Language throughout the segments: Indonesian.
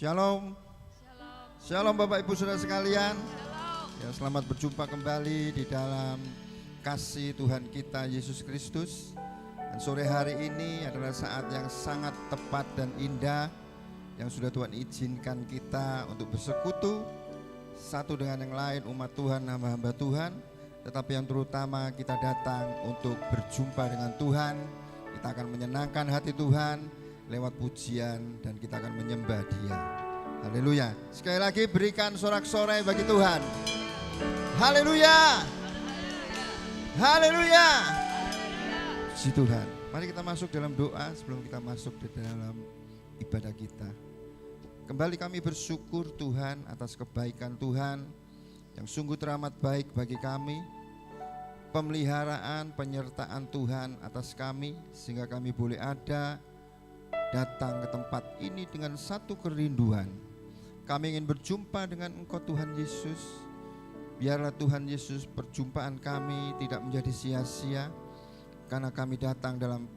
Shalom. Shalom Bapak Ibu Saudara sekalian. Ya, selamat berjumpa kembali di dalam kasih Tuhan kita Yesus Kristus. Dan sore hari ini adalah saat yang sangat tepat dan indah yang sudah Tuhan izinkan kita untuk bersekutu satu dengan yang lain, umat Tuhan, hamba-hamba Tuhan. Tetapi yang terutama kita datang untuk berjumpa dengan Tuhan. Kita akan menyenangkan hati Tuhan lewat pujian dan kita akan menyembah Dia. Haleluya. Sekali lagi berikan sorak-sorai bagi Tuhan. Haleluya. Haleluya. Puji Tuhan. Mari kita masuk dalam doa sebelum kita masuk di dalam ibadah kita. Kembali kami bersyukur Tuhan atas kebaikan Tuhan yang sungguh teramat baik bagi kami. Pemeliharaan, penyertaan Tuhan atas kami sehingga kami boleh ada datang ke tempat ini dengan satu kerinduan. Kami ingin berjumpa dengan Engkau Tuhan Yesus. Biarlah Tuhan Yesus perjumpaan kami tidak menjadi sia-sia, karena kami datang dalam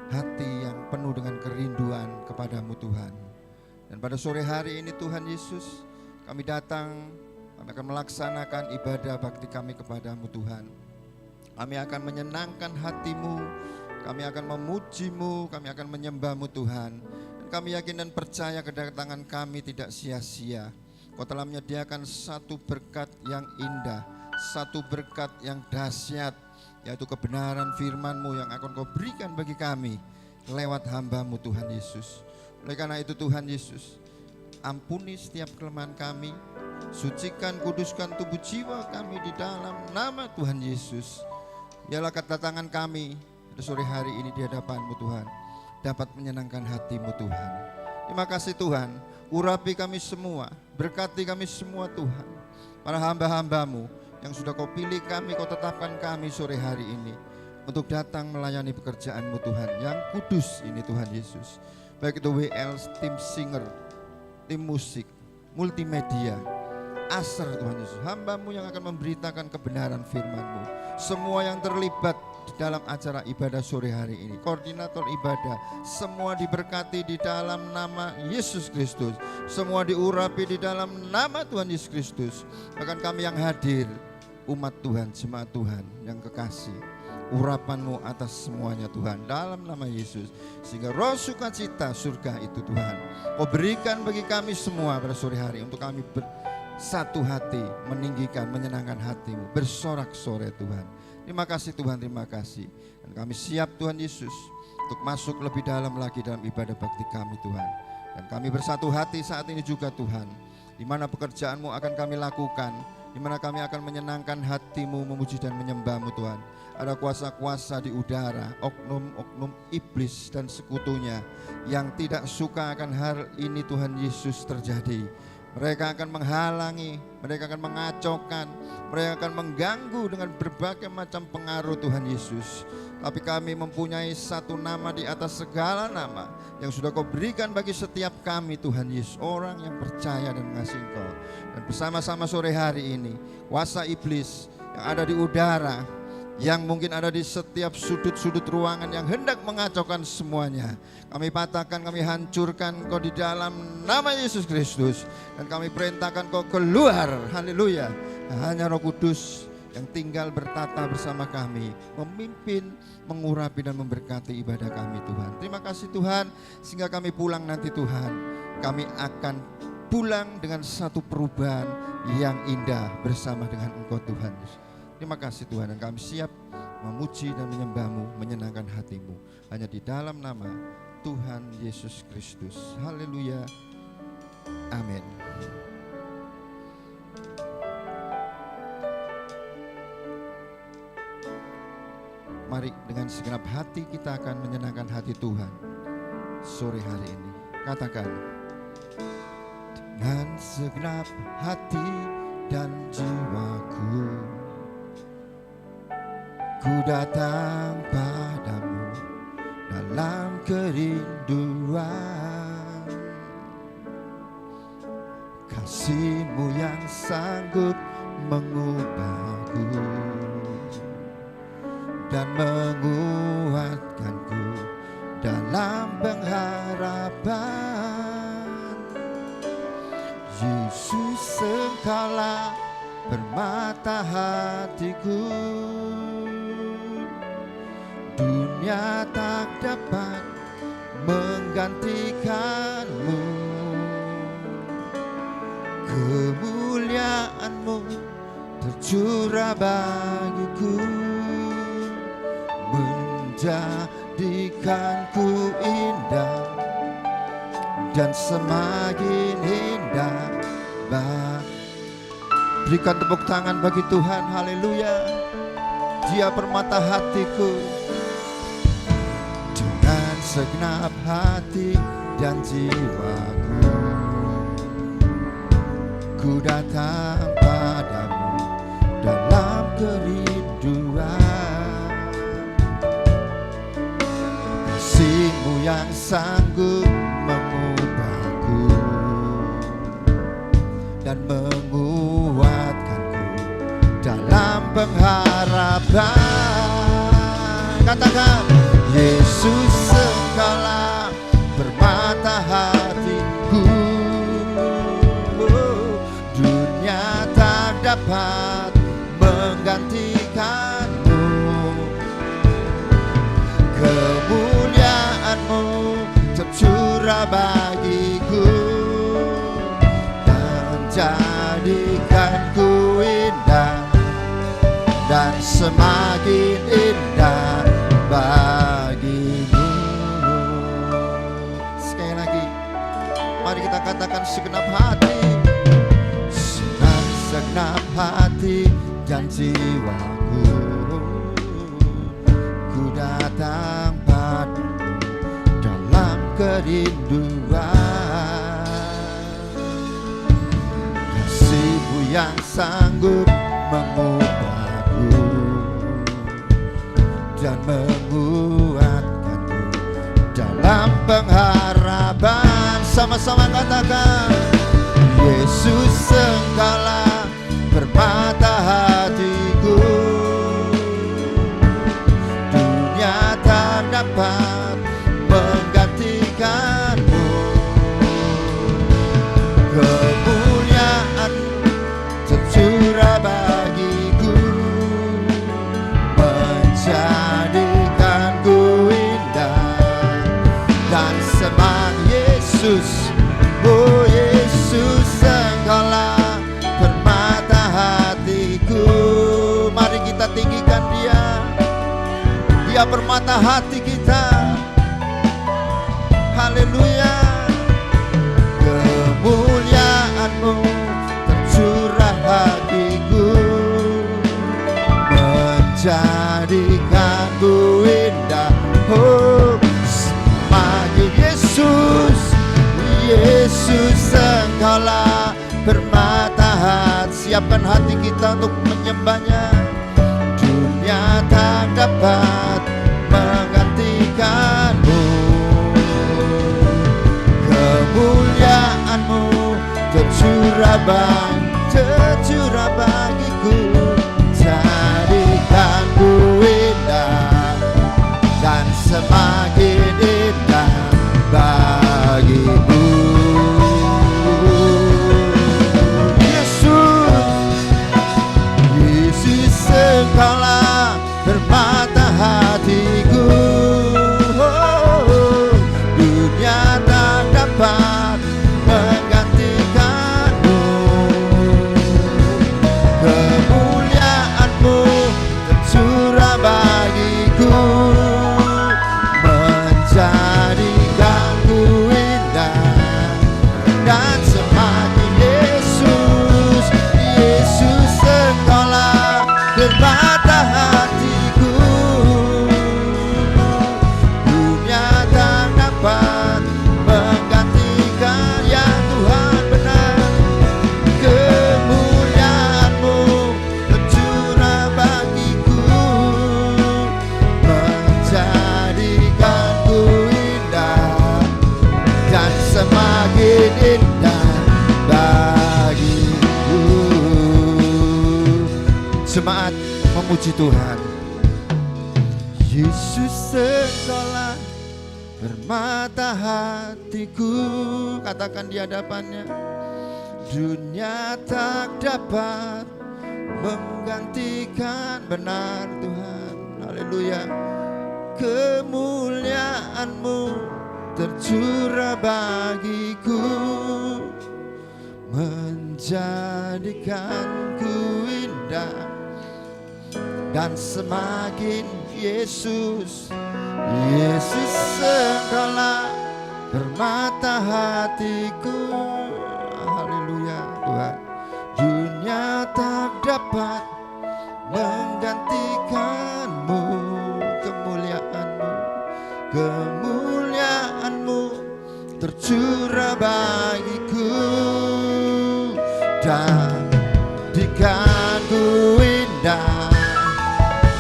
hati yang penuh dengan kerinduan kepadamu Tuhan. Dan pada sore hari ini Tuhan Yesus, kami datang, kami akan melaksanakan ibadah bakti kami kepadamu Tuhan. Kami akan menyenangkan hatimu, kami akan memujimu, kami akan menyembahmu Tuhan. Dan kami yakin dan percaya kedatangan kami tidak sia-sia. Kau telah menyediakan satu berkat yang indah, satu berkat yang dahsyat, yaitu kebenaran firman-Mu yang akan Kau berikan bagi kami lewat hamba-Mu Tuhan Yesus. Oleh karena itu Tuhan Yesus, ampuni setiap kelemahan kami, sucikan, kuduskan tubuh jiwa kami di dalam nama Tuhan Yesus. Biarlah kedatangan kami pada sore hari ini di hadapan-Mu Tuhan dapat menyenangkan hati-Mu Tuhan. Terima kasih Tuhan, urapi kami semua, berkati kami semua Tuhan. Para hamba-hamba-Mu yang sudah Kau pilih kami, Kau tetapkan kami sore hari ini untuk datang melayani pekerjaan-Mu Tuhan yang kudus ini Tuhan Yesus. Baik itu WL, tim singer, tim musik, multimedia, Aser Tuhan Yesus, hamba-Mu yang akan memberitakan kebenaran firman-Mu. Semua yang terlibat di dalam acara ibadah sore hari ini, koordinator ibadah, semua diberkati di dalam nama Yesus Kristus. Semua diurapi di dalam nama Tuhan Yesus Kristus. Bahkan kami yang hadir, umat Tuhan, jemaat Tuhan yang kekasih, urapan-Mu atas semuanya Tuhan dalam nama Yesus. Sehingga roh sukacita surga itu Tuhan Kau berikan bagi kami semua pada sore hari, untuk kami bersatu hati, meninggikan, menyenangkan hati-Mu, bersorak-sorai Tuhan. Terima kasih Tuhan, terima kasih. Dan kami siap Tuhan Yesus untuk masuk lebih dalam lagi dalam ibadah bakti kami Tuhan. Dan kami bersatu hati saat ini juga Tuhan, di mana pekerjaan-Mu akan kami lakukan, di mana kami akan menyenangkan hati-Mu, memuji dan menyembah-Mu Tuhan. Ada kuasa-kuasa di udara, oknum-oknum iblis dan sekutunya yang tidak suka akan hal ini Tuhan Yesus terjadi. Mereka akan menghalangi, mereka akan mengacaukan, mereka akan mengganggu dengan berbagai macam pengaruh Tuhan Yesus. Tapi kami mempunyai satu nama di atas segala nama yang sudah Kau berikan bagi setiap kami Tuhan Yesus, orang yang percaya dan mengasihi Engkau. Dan bersama-sama sore hari ini, kuasa iblis yang ada di udara, yang mungkin ada di setiap sudut-sudut ruangan yang hendak mengacaukan semuanya, kami patahkan, kami hancurkan Kau di dalam nama Yesus Kristus. Dan kami perintahkan Kau keluar, haleluya. Hanya Roh Kudus yang tinggal bertata bersama kami, memimpin, mengurapi dan memberkati ibadah kami Tuhan. Terima kasih Tuhan, sehingga kami pulang nanti Tuhan, kami akan pulang dengan satu perubahan yang indah bersama dengan Engkau Tuhan. Terima kasih Tuhan, dan kami siap memuji dan menyembah-Mu, menyenangkan hati-Mu, hanya di dalam nama Tuhan Yesus Kristus. Haleluya. Amin. Mari dengan segenap hati kita akan menyenangkan hati Tuhan sore hari ini. Katakan, dengan segenap hati dan jiwaku, ku datang padamu dalam kerinduan. Kasih-Mu yang sanggup mengubahku dan menguatkanku dalam pengharapan. permata hatiku. Dunia tak dapat menggantikanmu. Kemuliaan-Mu tercurah bagiku, menjadikanku indah dan semakin indah. Berikan tepuk tangan bagi Tuhan, haleluya. Dia permata hatiku. Dengan segenap hati dan jiwaku, ku datang padamu dalam kerinduan. Kasih-Mu yang sanggup mengubahku dan menguatkanku dalam pengharapan. Katakan, Yesus Engkaulah permata hatiku. Dunia tak dapat menggantikanmu. Kemuliaan-Mu tercurah bagiku dan jadikanku indah dan semakin indah bagimu. Sekali lagi, mari kita katakan segenap hati. Segenap hati dan jiwaku, ku datang padamu dalam kerinduan. Kasih-Mu yang sanggup mengubahku dan menguatkanku dalam pengharapan. Sama-sama katakan, Yesus Engkaulah permata hatiku. Dunia tak dapat menggantikanmu. Kemuliaan tercurah bagiku, menjadikanku indah dan semakin. Yesus, oh Yesus Engkaulah permata hatiku. Mari kita tinggikan Dia. Dia permata hati kita. Haleluya. Kemuliaan-Mu tercurah hatiku, menjadikanku indah. Oh, semakin Yesus, Yesus Engkaulah permata hati. Siapkan hati kita untuk menyembah-Nya. Dunia tak dapat menggantikanmu. Kemuliaan-Mu tercurah bagiku, jadikanku indah dan semakin indah bagimu. Yesus Engkaulah permata hatiku. Dunia tak dapat menggantikanmu. Kemuliaan-Mu tercurah bagiku, menjadikanku indah dan semakin. Yesus, Yesus Engkaulah permata hatiku. Dunia tak dapat menggantikan, ya Tuhan benar. Kemuliaan-Mu tercurah bagiku, menjadikanku indah dan semakin indah bagiku. Jemaat memuji Tuhan. Yesus Engkaulah permata hatiku. Katakan di hadapannya. Dunia tak dapat menggantikan benar Tuhan. Haleluya. Kemuliaan-Mu tercurah bagiku, menjadikanku indah. Dan semakin Yesus Engkaulah permata hatiku. Haleluya Tuhan. Dunia tak dapat menggantikan-Mu, kemuliaan-Mu tercurah bagiku. Jadikanku indah.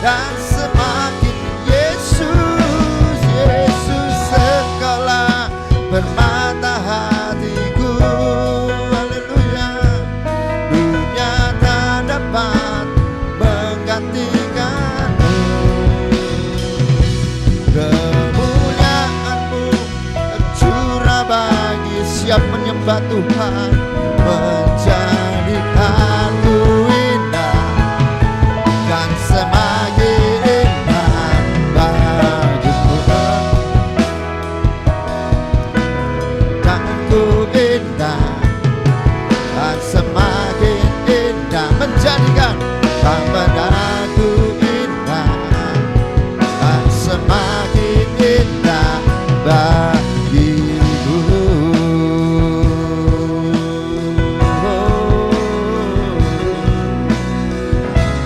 Dan semakin Yesus Engkaulah permata hatiku. Haleluya. Dunia tak dapat menggantikan-Mu, kemuliaan-Mu tercurah bagi siap menyembah Tuhan, menjadikanku indah. Dan semakin indah bagiku, tanganku indah. Dan semakin indah menjadikan padaku indah. Dan semakin indah bagiku.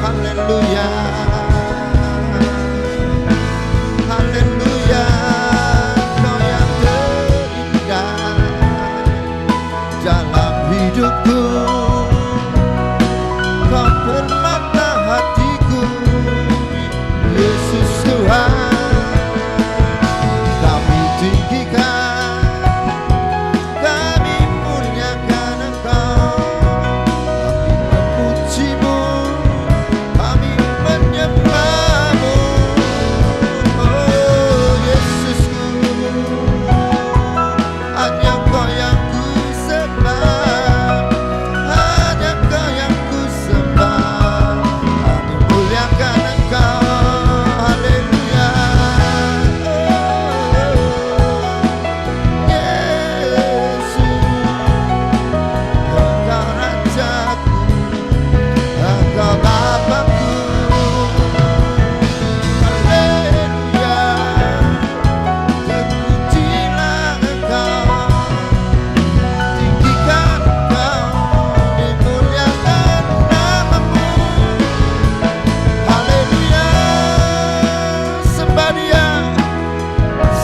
Haleluya, haleluya. Kau yang terindah dalam hidupku, Kau permata hatiku, Yesus Tuhan. Kami tinggikan, kami muliakan Engkau, kami memuji-Mu, kami menyembah-Mu. Oh Yesusku, hanya Engkau yang ku sembah, hanya Engkau yang ku sembah. Kami muliakan Engkau. Haleluya. Yesus, Engkau Rajaku, Engkau Bapakku. Haleluya. Terpujilah Engkau, tinggikan Engkau, dimuliakan nama-Mu. Haleluya. Sembah Dia,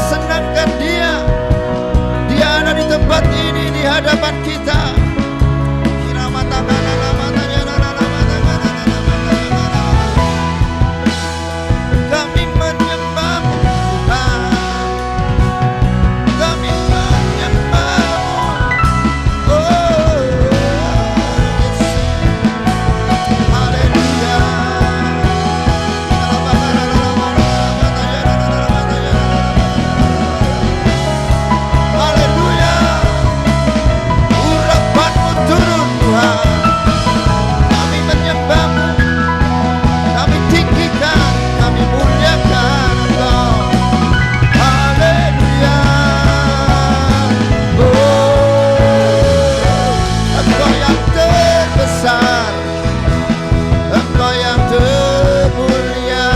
senangkan Dia. Dia ada di tempat ini, di hadapan kita. Kami menyembah-Mu Tuhan, kami menyembah-Mu. Oh Yesus. Haleluya. Haleluya. Urapan-Mu turun Tuhan. Kami menyembah-Mu, kami tinggikan, kami muliakan Engkau. Haleluya. Oh, Engkau yang terbesar, Engkau yang termulia.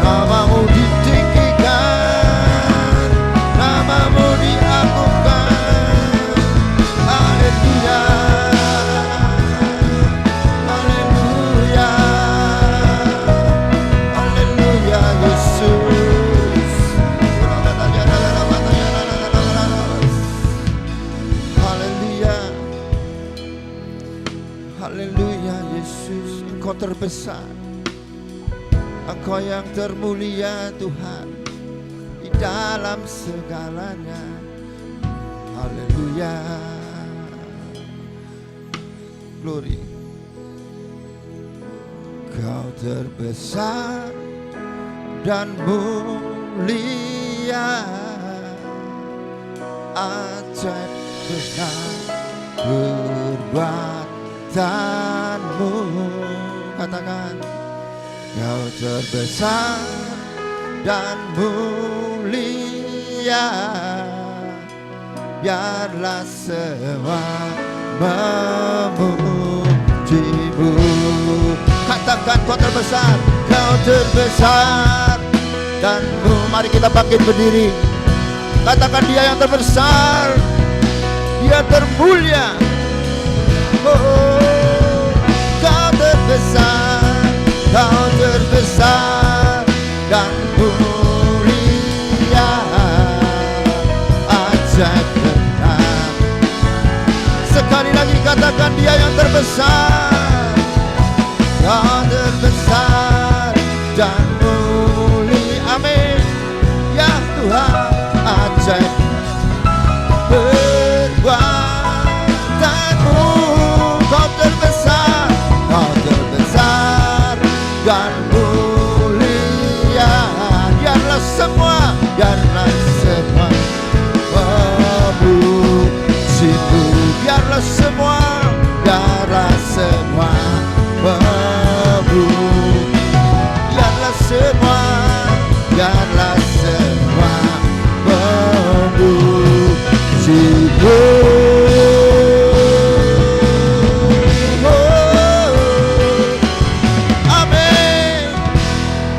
Nama-Mu ditinggikan, nama-Mu diagungkan. Haleluya. Haleluya. Haleluya Yesus. Haleluya. Haleluya Yesus. Engkau terbesar, Engkau yang termulia Tuhan di dalam segalanya. Haleluya. Glory. Kau terbesar dan mulia, ajaib benar perbuatanmu. katakan, Kau terbesar dan mulia, biarlah semua memujimu. Katakan Kau terbesar, Kau terbesar dan mari kita bangkit berdiri. Katakan Dia yang terbesar, Dia termulia. Oh, Kau terbesar, Kau terbesar dan mulia, ajaib benar. Sekali lagi katakan Dia yang terbesar, Kau terbesar dan mulia. Amin. Ya Tuhan, ajaib perbuatanmu. Kau terbesar, Kau terbesar dan mulia. Biarlah semua memujimu. Biarlah semua memujimu. Amin.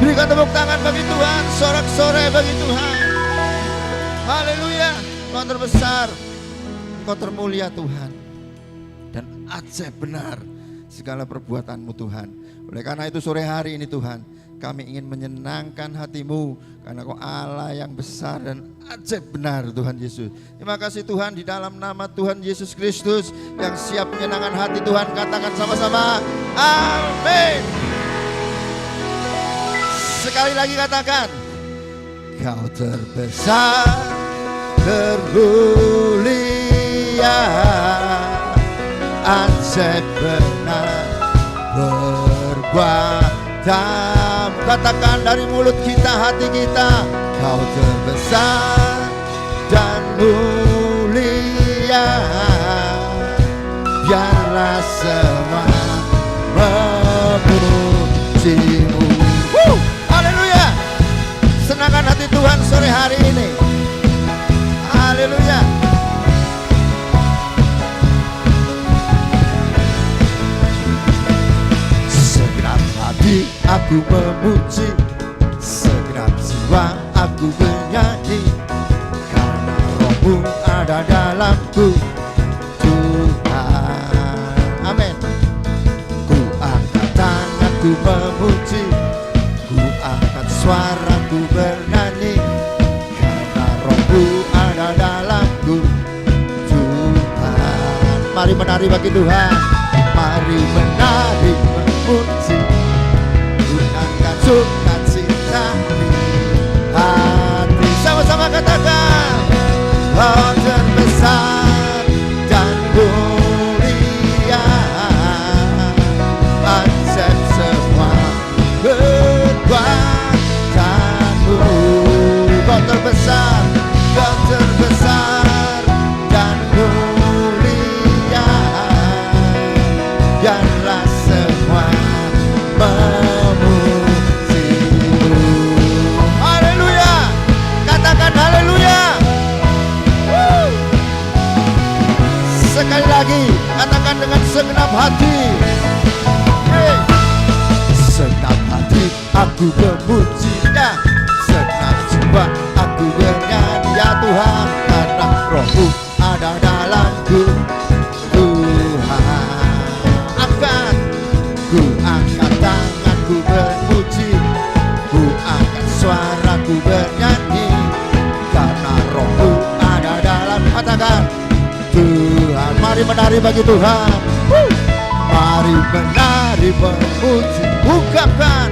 Berikan tepuk tangan bagi Tuhan, sorak-sorai bagi Tuhan. Haleluya. Kau terbesar, Kau termulia Tuhan, dan ajaib benar segala perbuatanmu Tuhan. Oleh karena itu sore hari ini Tuhan, kami ingin menyenangkan hatimu, karena Kau Allah yang besar dan ajaib benar Tuhan Yesus. Terima kasih Tuhan, di dalam nama Tuhan Yesus Kristus yang siap menyenangkan hati Tuhan, katakan sama-sama amin. Sekali lagi katakan, Kau terbesar, termulia, ajaib benar perbuatan. Katakan dari mulut kita, hati kita, Kau terbesar dan mulia, biarlah semua memujimu. Haleluya. Senangkan hati Tuhan sore hari ini. Haleluya. Segenap hati aku memuji, segenap jiwa aku bernyanyi, karena Roh-Mu ada dalamku Tuhan. Amin. Ku angkat tanganku memuji, ku angkat suaraku bernyanyi, karena Roh-Mu ada dalamku Tuhan. Mari menari bagi Tuhan, mari menari memuji, gunakan sukacita di hati. Sama-sama katakan, Kau terbesar dan mulia, ajaib semua perbuatanmu. Kau terbesar, Kau terbesar dan mulia, biarlah semua memujimu. Haleluya. Katakan haleluya. Sekali lagi katakan dengan segenap hati. Hey. Segenap hati aku memuji-Nya, segenap jiwa aku bernyanyi, ya Tuhan, karena Roh-Mu ada dalamku Tuhan. Ku angkat tanganku berpuji, ku angkat suaraku bernyanyi, karena Roh-Mu ada dalam. Katakan Tuhan. Mari menari bagi Tuhan. Mari menari memuji, ungkapkan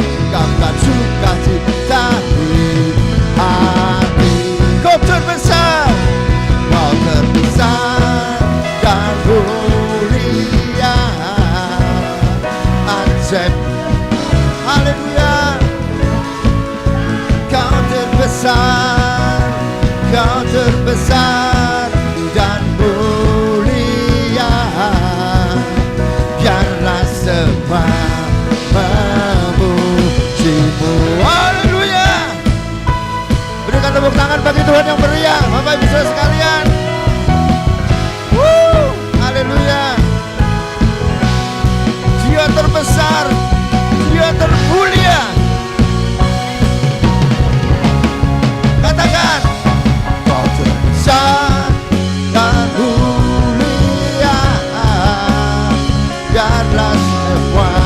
sukacita di hati. Kau terbesar, Kau terbesar dan mulia, ajaib. Haleluya. Kau terbesar, Kau terbesar dan mulia, biarlah semua Tuhan yang meriah, Bapak Ibu Saudara sekalian. Haleluya. Dia terbesar, Dia termulia. Katakan, Kau terbesar dan mulia. Biarlah semua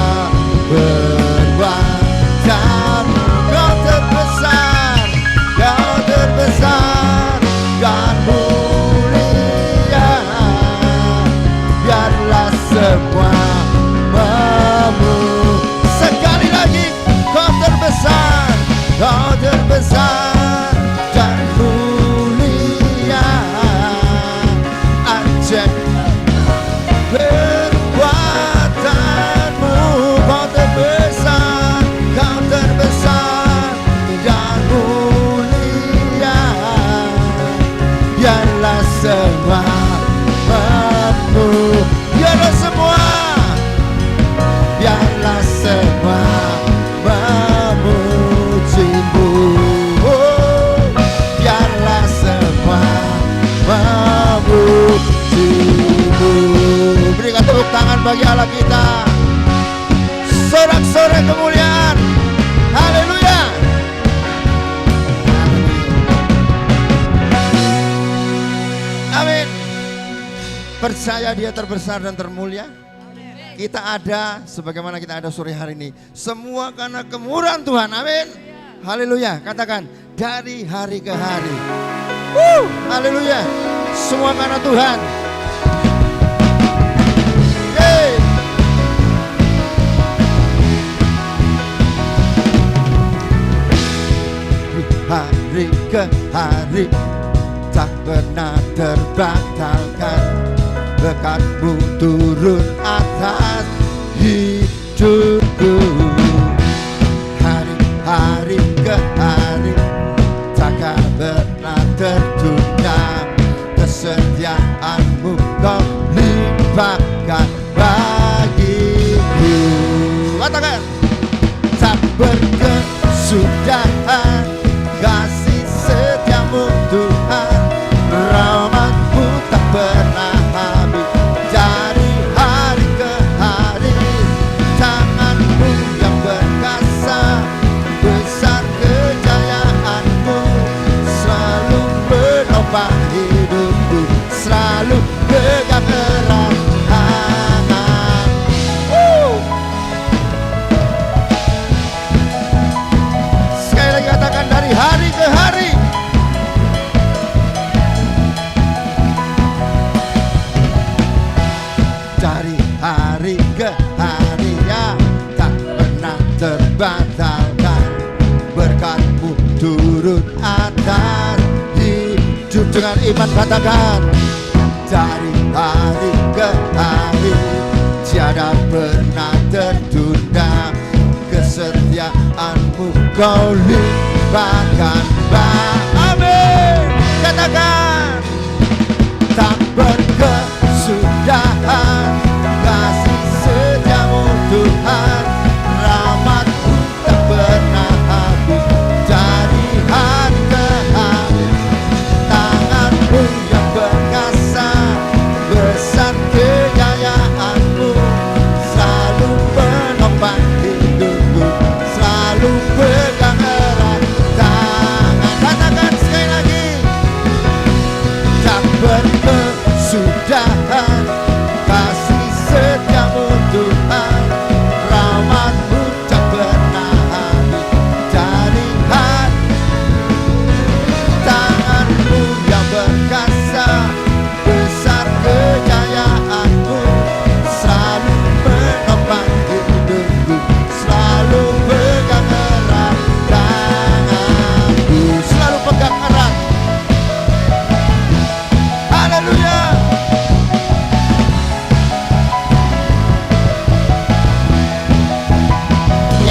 berwajah. Kau terbesar dan mulia. Biarlah semua sekali lagi, Kau terbesar dan mulia. Ajaib kekuatanmu, Kau terbesar dan mulia. Biarlah semua biarlah semua memuji-Mu. Biarlah semua memuji-Mu. Berikan tepuk tangan bagi Allah kita. Sorak-sorai kemuliaan. Haleluya. Amin. Percaya Dia terbesar dan termulia. Kita ada sebagaimana kita ada sore hari ini. Semua karena kemurahan Tuhan. Amin. Haleluya. Katakan, dari hari ke hari. Haleluya. Semua karena Tuhan. Hey. Hari ke hari tak pernah terbatalkan. Berkat-Mu turun atas hidupku. Hari ke hari takkan pernah tertunda. Kesetiaan-Mu Kau limpahkan bagiku. Katakan, tak berkesudahan kasih setia-Mu Tuhan. Rahmat-Mu tak pernah habis. Dari hari ke hari tangan-Mu yang perkasa. Besar kejayaan-Mu selalu menopang hidupku. Selalu pegang erat tangan. Sekali lagi katakan, dari hari ke hari. Dari hari ke hari, ya, tak pernah terbatalkan. Berkat-Mu turun atas hidup. Dengan iman katakan, dari hari ke hari tiada pernah tertunda. Kesetiaan-Mu Kau limpahkan. Amin. Katakan, tak berkesudahan kasih setia-Mu Tuhan. Rahmat-Mu tak pernah habis. Dari hari ke hari tangan-Mu yang perkasa. Besar kejayaan-Mu selalu menopang hidupku. Selalu pegang erat tangan. Katakan sekali lagi, tak berkesudahan kasih setia-Mu Tuhan. Rahmat-Mu tak pernah habis. Dari hari tangan-Mu yang perkasa. Besar kejayaan-Mu selalu menopang hidupku. Selalu pegang erat tanganku. Selalu pegang erat. Haleluya.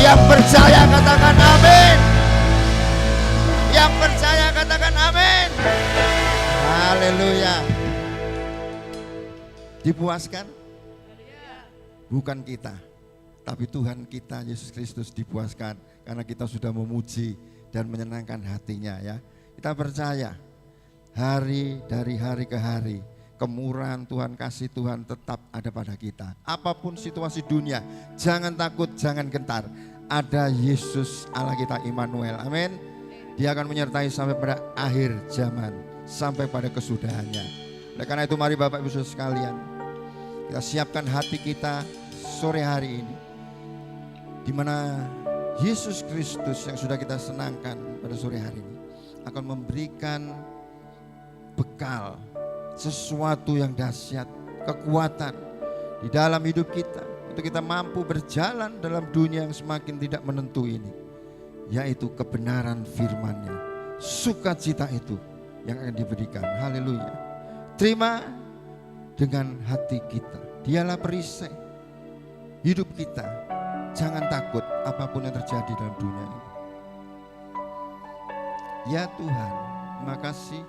Yang percaya katakan amin. Yang percaya katakan amin. Haleluya. Dipuaskan? Bukan kita, tapi Tuhan kita Yesus Kristus dipuaskan karena kita sudah memuji dan menyenangkan hatinya, ya. Kita percaya hari dari hari ke hari. Kemurahan Tuhan, kasih Tuhan tetap ada pada kita. Apapun situasi dunia, jangan takut, jangan gentar. Ada Yesus Allah kita Immanuel. Amin. Dia akan menyertai sampai pada akhir zaman, sampai pada kesudahannya. Oleh karena itu mari Bapak Ibu Saudara sekalian, kita siapkan hati kita sore hari ini, di mana Yesus Kristus yang sudah kita senangkan pada sore hari ini akan memberikan bekal, sesuatu yang dahsyat, kekuatan di dalam hidup kita untuk kita mampu berjalan dalam dunia yang semakin tidak menentu ini, yaitu kebenaran firman-Nya. Sukacita itu yang akan diberikan. Haleluya. Terima dengan hati kita. Dialah perisai hidup kita. Jangan takut apapun yang terjadi dalam dunia ini. Ya Tuhan, terima kasih.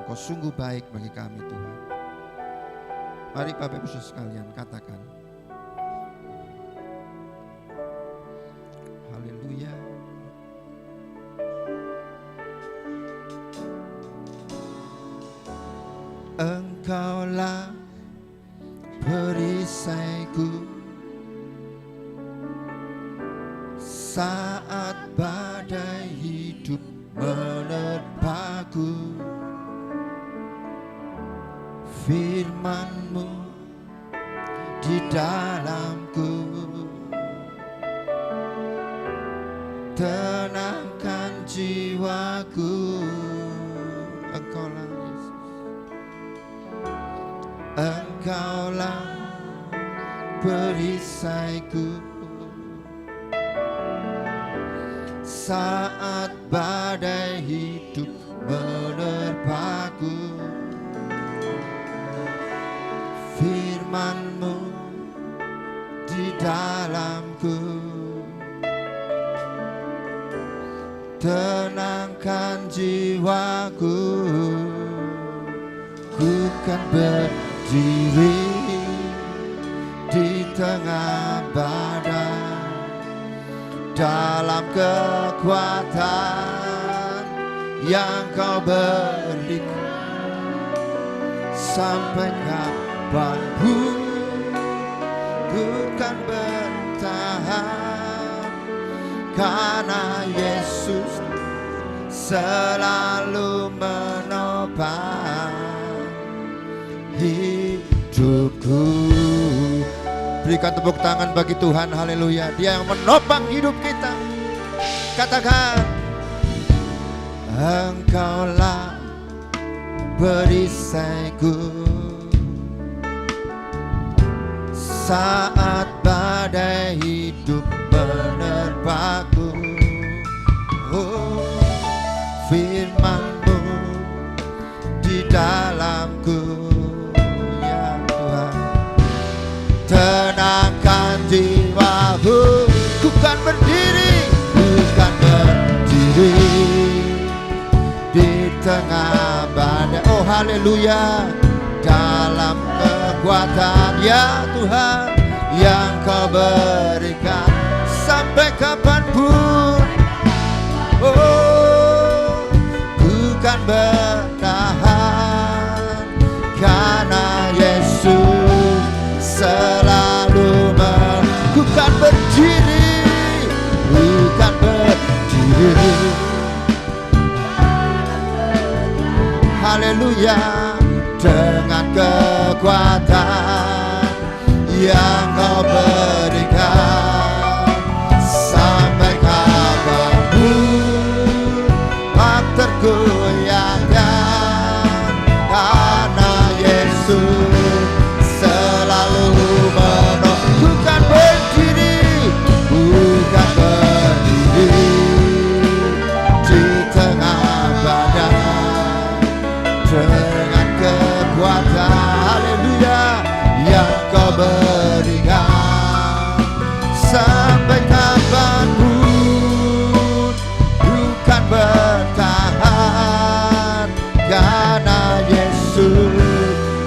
Engkau sungguh baik bagi kami Tuhan. Mari Bapak Ibu Saudara sekalian katakan, haleluya. Engkaulah perisaiku saat badai hidup menerpaku. Firman-Mu di dalamku tenangkan jiwaku. Engkaulah Yesus, Engkaulah perisaiku saat badai hidup menerpaku. Firman-Mu di dalamku tenangkan jiwaku. Ku kan berdiri di tengah badai dalam kekuatan yang Kau berikan. Sampai kapanpun ku kan bertahan, karena Yesus selalu menopang hidupku. Berikan tepuk tangan bagi Tuhan, haleluya. Dia yang menopang hidup kita. Katakan, Engkaulah perisaiku saat badai hidup menerpaku. Oh, firman-Mu di dalamku, ya Tuhan, tenangkan jiwaku. Ku kan berdiri, bukan berdiri di tengah badai. Oh haleluya. Dalam kekuatan ya Tuhan yang Kau berikan. Sampai kapanpun, oh, ku kan bertahan, karena Yesus selalu bukan berdiri, bukan berdiri. Haleluya. Dengan kekuatan yang Kau berikan. Sampai kapanpun tak tergoyahkan, karena Yesus selalu menolong. Bukan berdiri, bukan berdiri di tengah badai. Dengan kekuatan, haleluya, yang Kau berikan. Sampai kapanpun bukan bertahan, karena Yesus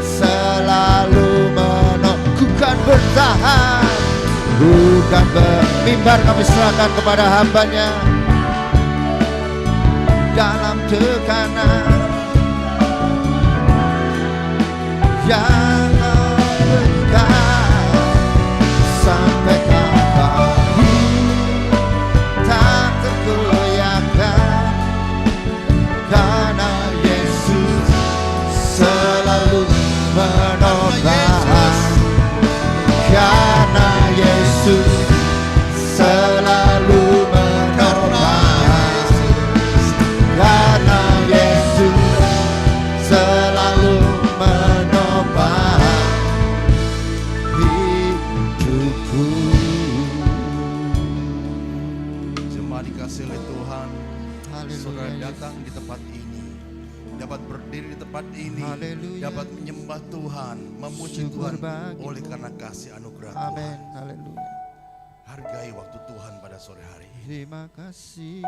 selalu menolong. Bukan bertahan, bukan mimbar kami serahkan kepada hamba-Nya. dalam tekanan yang Kau berikan. Sampai kapan tak tergoyahkan, karena Yesus selalu menopang. Karena Yesus selalu menopang. Karena Yesus selalu menopang hidupku. Jemaat dikasih oleh Tuhan, Haleluya, saudara Yesus. datang di tempat ini, dapat berdiri di tempat ini, Haleluya. dapat menyembah Tuhan, memuji Syukur Tuhan bagi oleh Tuhan. karena kasih anugerah Amin. Tuhan. Haleluya. Hargai waktu Tuhan pada sore hari ini. Terima kasih. Di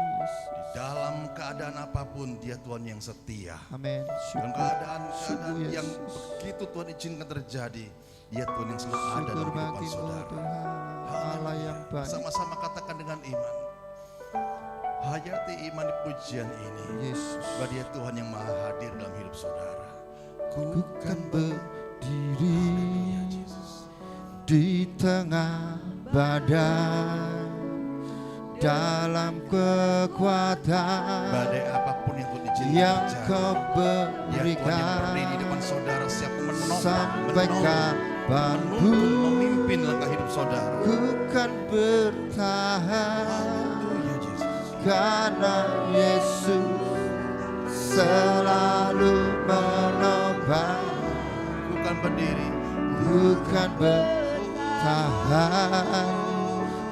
dalam keadaan apapun dia Tuhan yang setia. Amin. Dalam Syukur. keadaan-keadaan Syukur, yang Yesus. begitu Tuhan izinkan terjadi, dia Tuhan yang selalu ada Syukur dalam kehidupan bagi-Mu saudara. Tuhan, Allah yang baik. Sama-sama katakan dengan iman. Hayati iman di pujian ini. Yesus. Bahwa dia Tuhan yang maha hadir dalam hidup saudara. Ku kan berdiri Haleluya, Yesus. di tengah badai, dalam kekuatan Badai apapun yang Tuhan izinkan yang terjadi, Kau dia Tuhan yang berikan. berdiri di depan saudara siap menopang, Sampai menolong, kapanpun menuntun, memimpin langkah hidup saudara. ku kan bertahan, Haleluya, Yesus. karena Yesus selalu menopang. Bukan berdiri, Bukan bertahan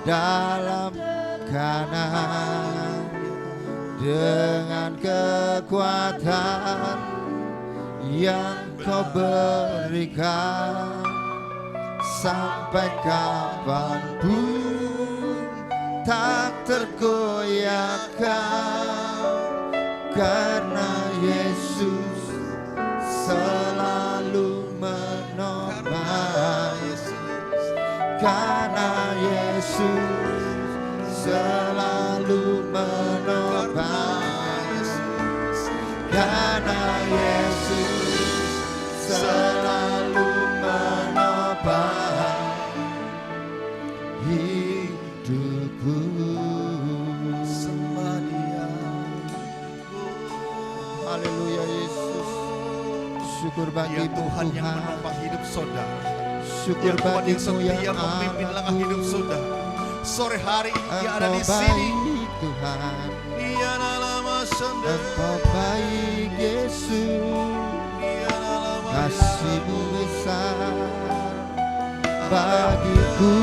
dalam kanan, dengan kekuatan yang Kau berikan. Sampai kapanpun tak tergoyahkan, karena Yesus selalu menopang. Karena Yesus selalu menopang. Karena Yesus selalu menopang hidupku. sembah Dia. Haleluya, Yesus. Syukur Dia bagi-Mu Tuhan yang Tuhan. menopang hidup saudara. Syukur Dia Tuhan yang bagi-Mu setia yang memimpin langkah hidup Allahku. saudara. Sore hari ini dia ada Engkau di sini. baik Tuhan, Dia dalam sendiri. Engkau baik Yesus. Kasih-Mu besar bagiku.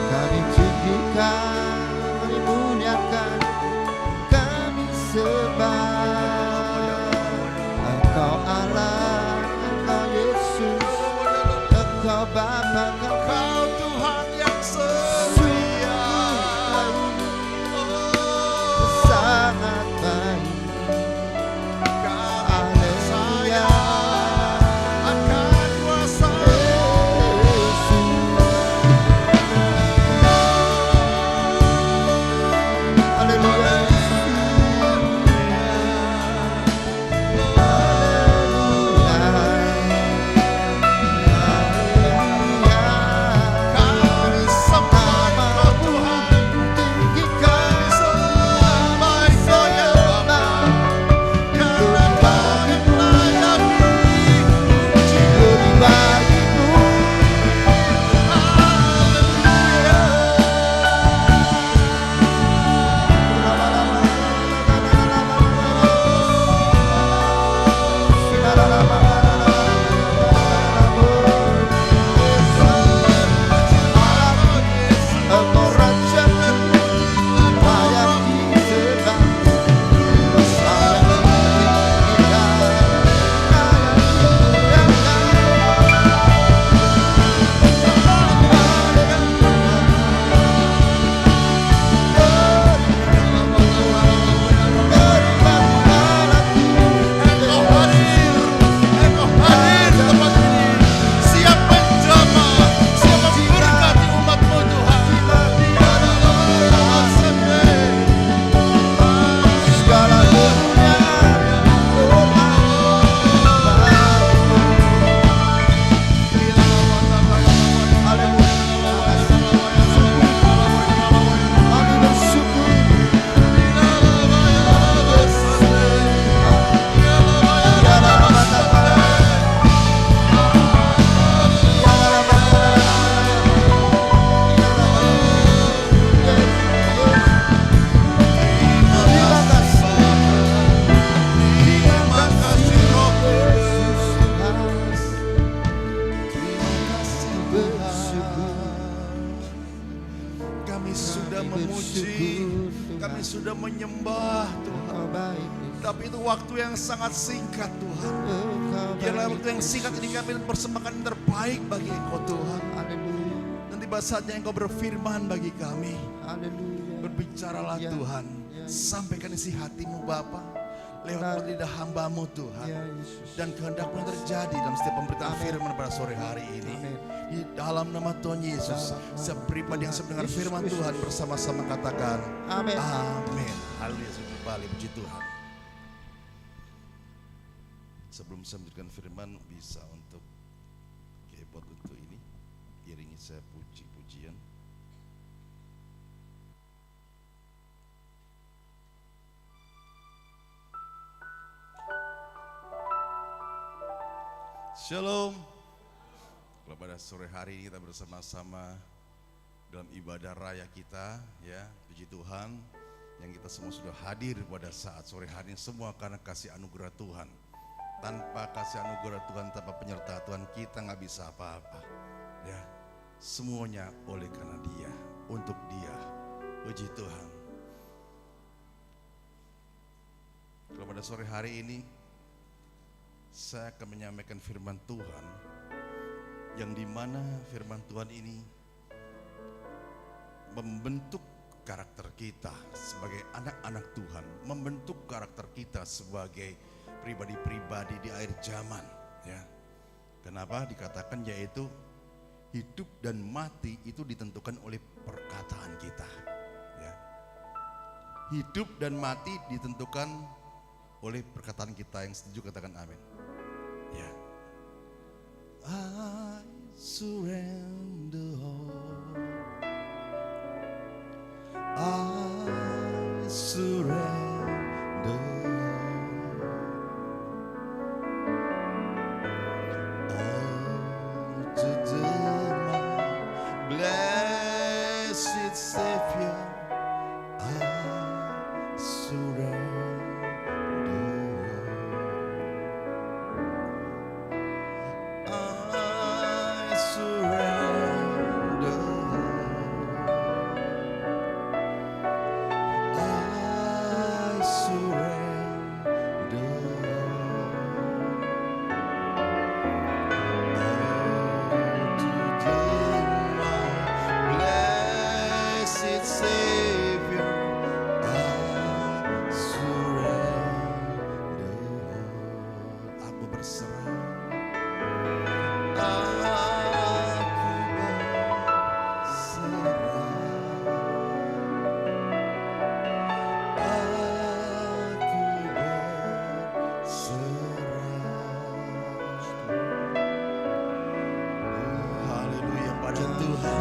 Kami tinggikan, kami muliakan, kami sembah. Engkau Allah, Engkau Yesus, Engkau Bapa, Engkau Tuhan yang setia. besar sudah menyembah Tuhan. Engkau baik Yesus. Tapi itu waktu yang sangat singkat Tuhan. Engkau Biarlah baik, waktu yang singkat ini kami persembahkan yang terbaik bagi Engkau Tuhan. Haleluya. Dan tiba saatnya Engkau berfirman bagi kami. Haleluya. Berbicaralah Ya, Tuhan. ya, ya. Sampaikan isi hatimu Bapa. Lewat Benar. lidah hamba-Mu Tuhan. Ya Yesus. Dan kehendak-Mu yang terjadi dalam setiap pemberitaan Amin. firman pada sore hari ini. Amin. Di dalam nama Tuhan Yesus. Dalam nama Setiap pribadi yang Tuhan mendengar Yesus firman Kristus. Tuhan bersama-sama katakan. Amin. Amin. Haleluya. Sudah kembali, puji Tuhan. Sebelum saya melanjutkan firman, bisa untuk keyboard untuk ini, iringi saya puji-pujian. Shalom. Kalau pada sore hari ini kita bersama-sama dalam ibadah raya kita, ya, puji Tuhan, yang kita semua sudah hadir pada saat sore hari ini semua karena kasih anugerah Tuhan. Tanpa kasih anugerah Tuhan, tanpa penyertaan Tuhan, kita nggak bisa apa-apa. Ya, semuanya oleh karena Dia, untuk Dia. Puji Tuhan. Kalau pada sore hari ini saya akan menyampaikan firman Tuhan, yang dimana firman Tuhan ini membentuk karakter kita sebagai anak-anak Tuhan, membentuk karakter kita sebagai pribadi-pribadi di akhir zaman, ya. Kenapa dikatakan yaitu hidup dan mati itu ditentukan oleh perkataan kita, ya. Hidup dan mati ditentukan oleh perkataan kita. Yang setuju katakan amin. Ya. I surrender all. I surrender all to thee, my blessed Savior. I surrender. I surrender. I surrender. All to thee, my blessed Savior. I surrender. Aku berserah. Haleluya pada Tuhan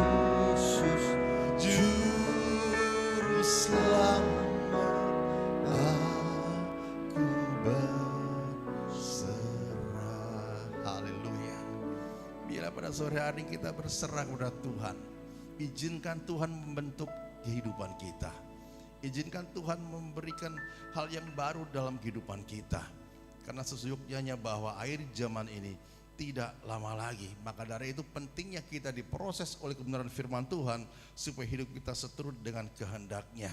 Yesus. Juru Selamat, aku berserah. Haleluya. Bila pada sore hari kita berserah kepada Tuhan, izinkan Tuhan membentuk kehidupan kita. Izinkan Tuhan memberikan hal yang baru dalam kehidupan kita. Karena sesungguhnya bahwa akhir zaman ini tidak lama lagi. Maka dari itu pentingnya kita diproses oleh kebenaran firman Tuhan supaya hidup kita seturut dengan kehendak-Nya.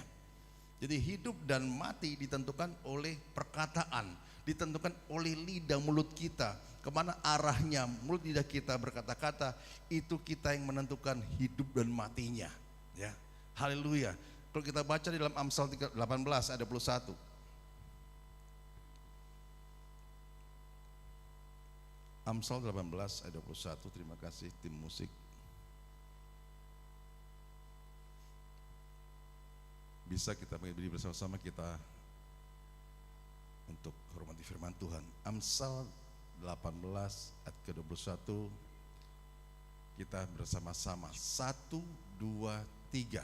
Jadi hidup dan mati ditentukan oleh perkataan, ditentukan oleh lidah mulut kita. Kemana arahnya mulut lidah kita berkata-kata, itu kita yang menentukan hidup dan matinya, ya. Haleluya. Kalau kita baca di dalam Amsal 18 ayat 21. Amsal 18 ayat 21. Terima kasih tim musik. Bisa kita berdiri bersama-sama kita untuk hormati firman Tuhan. Amsal 18 ayat ke-21. Kita bersama-sama 1, 2, 3.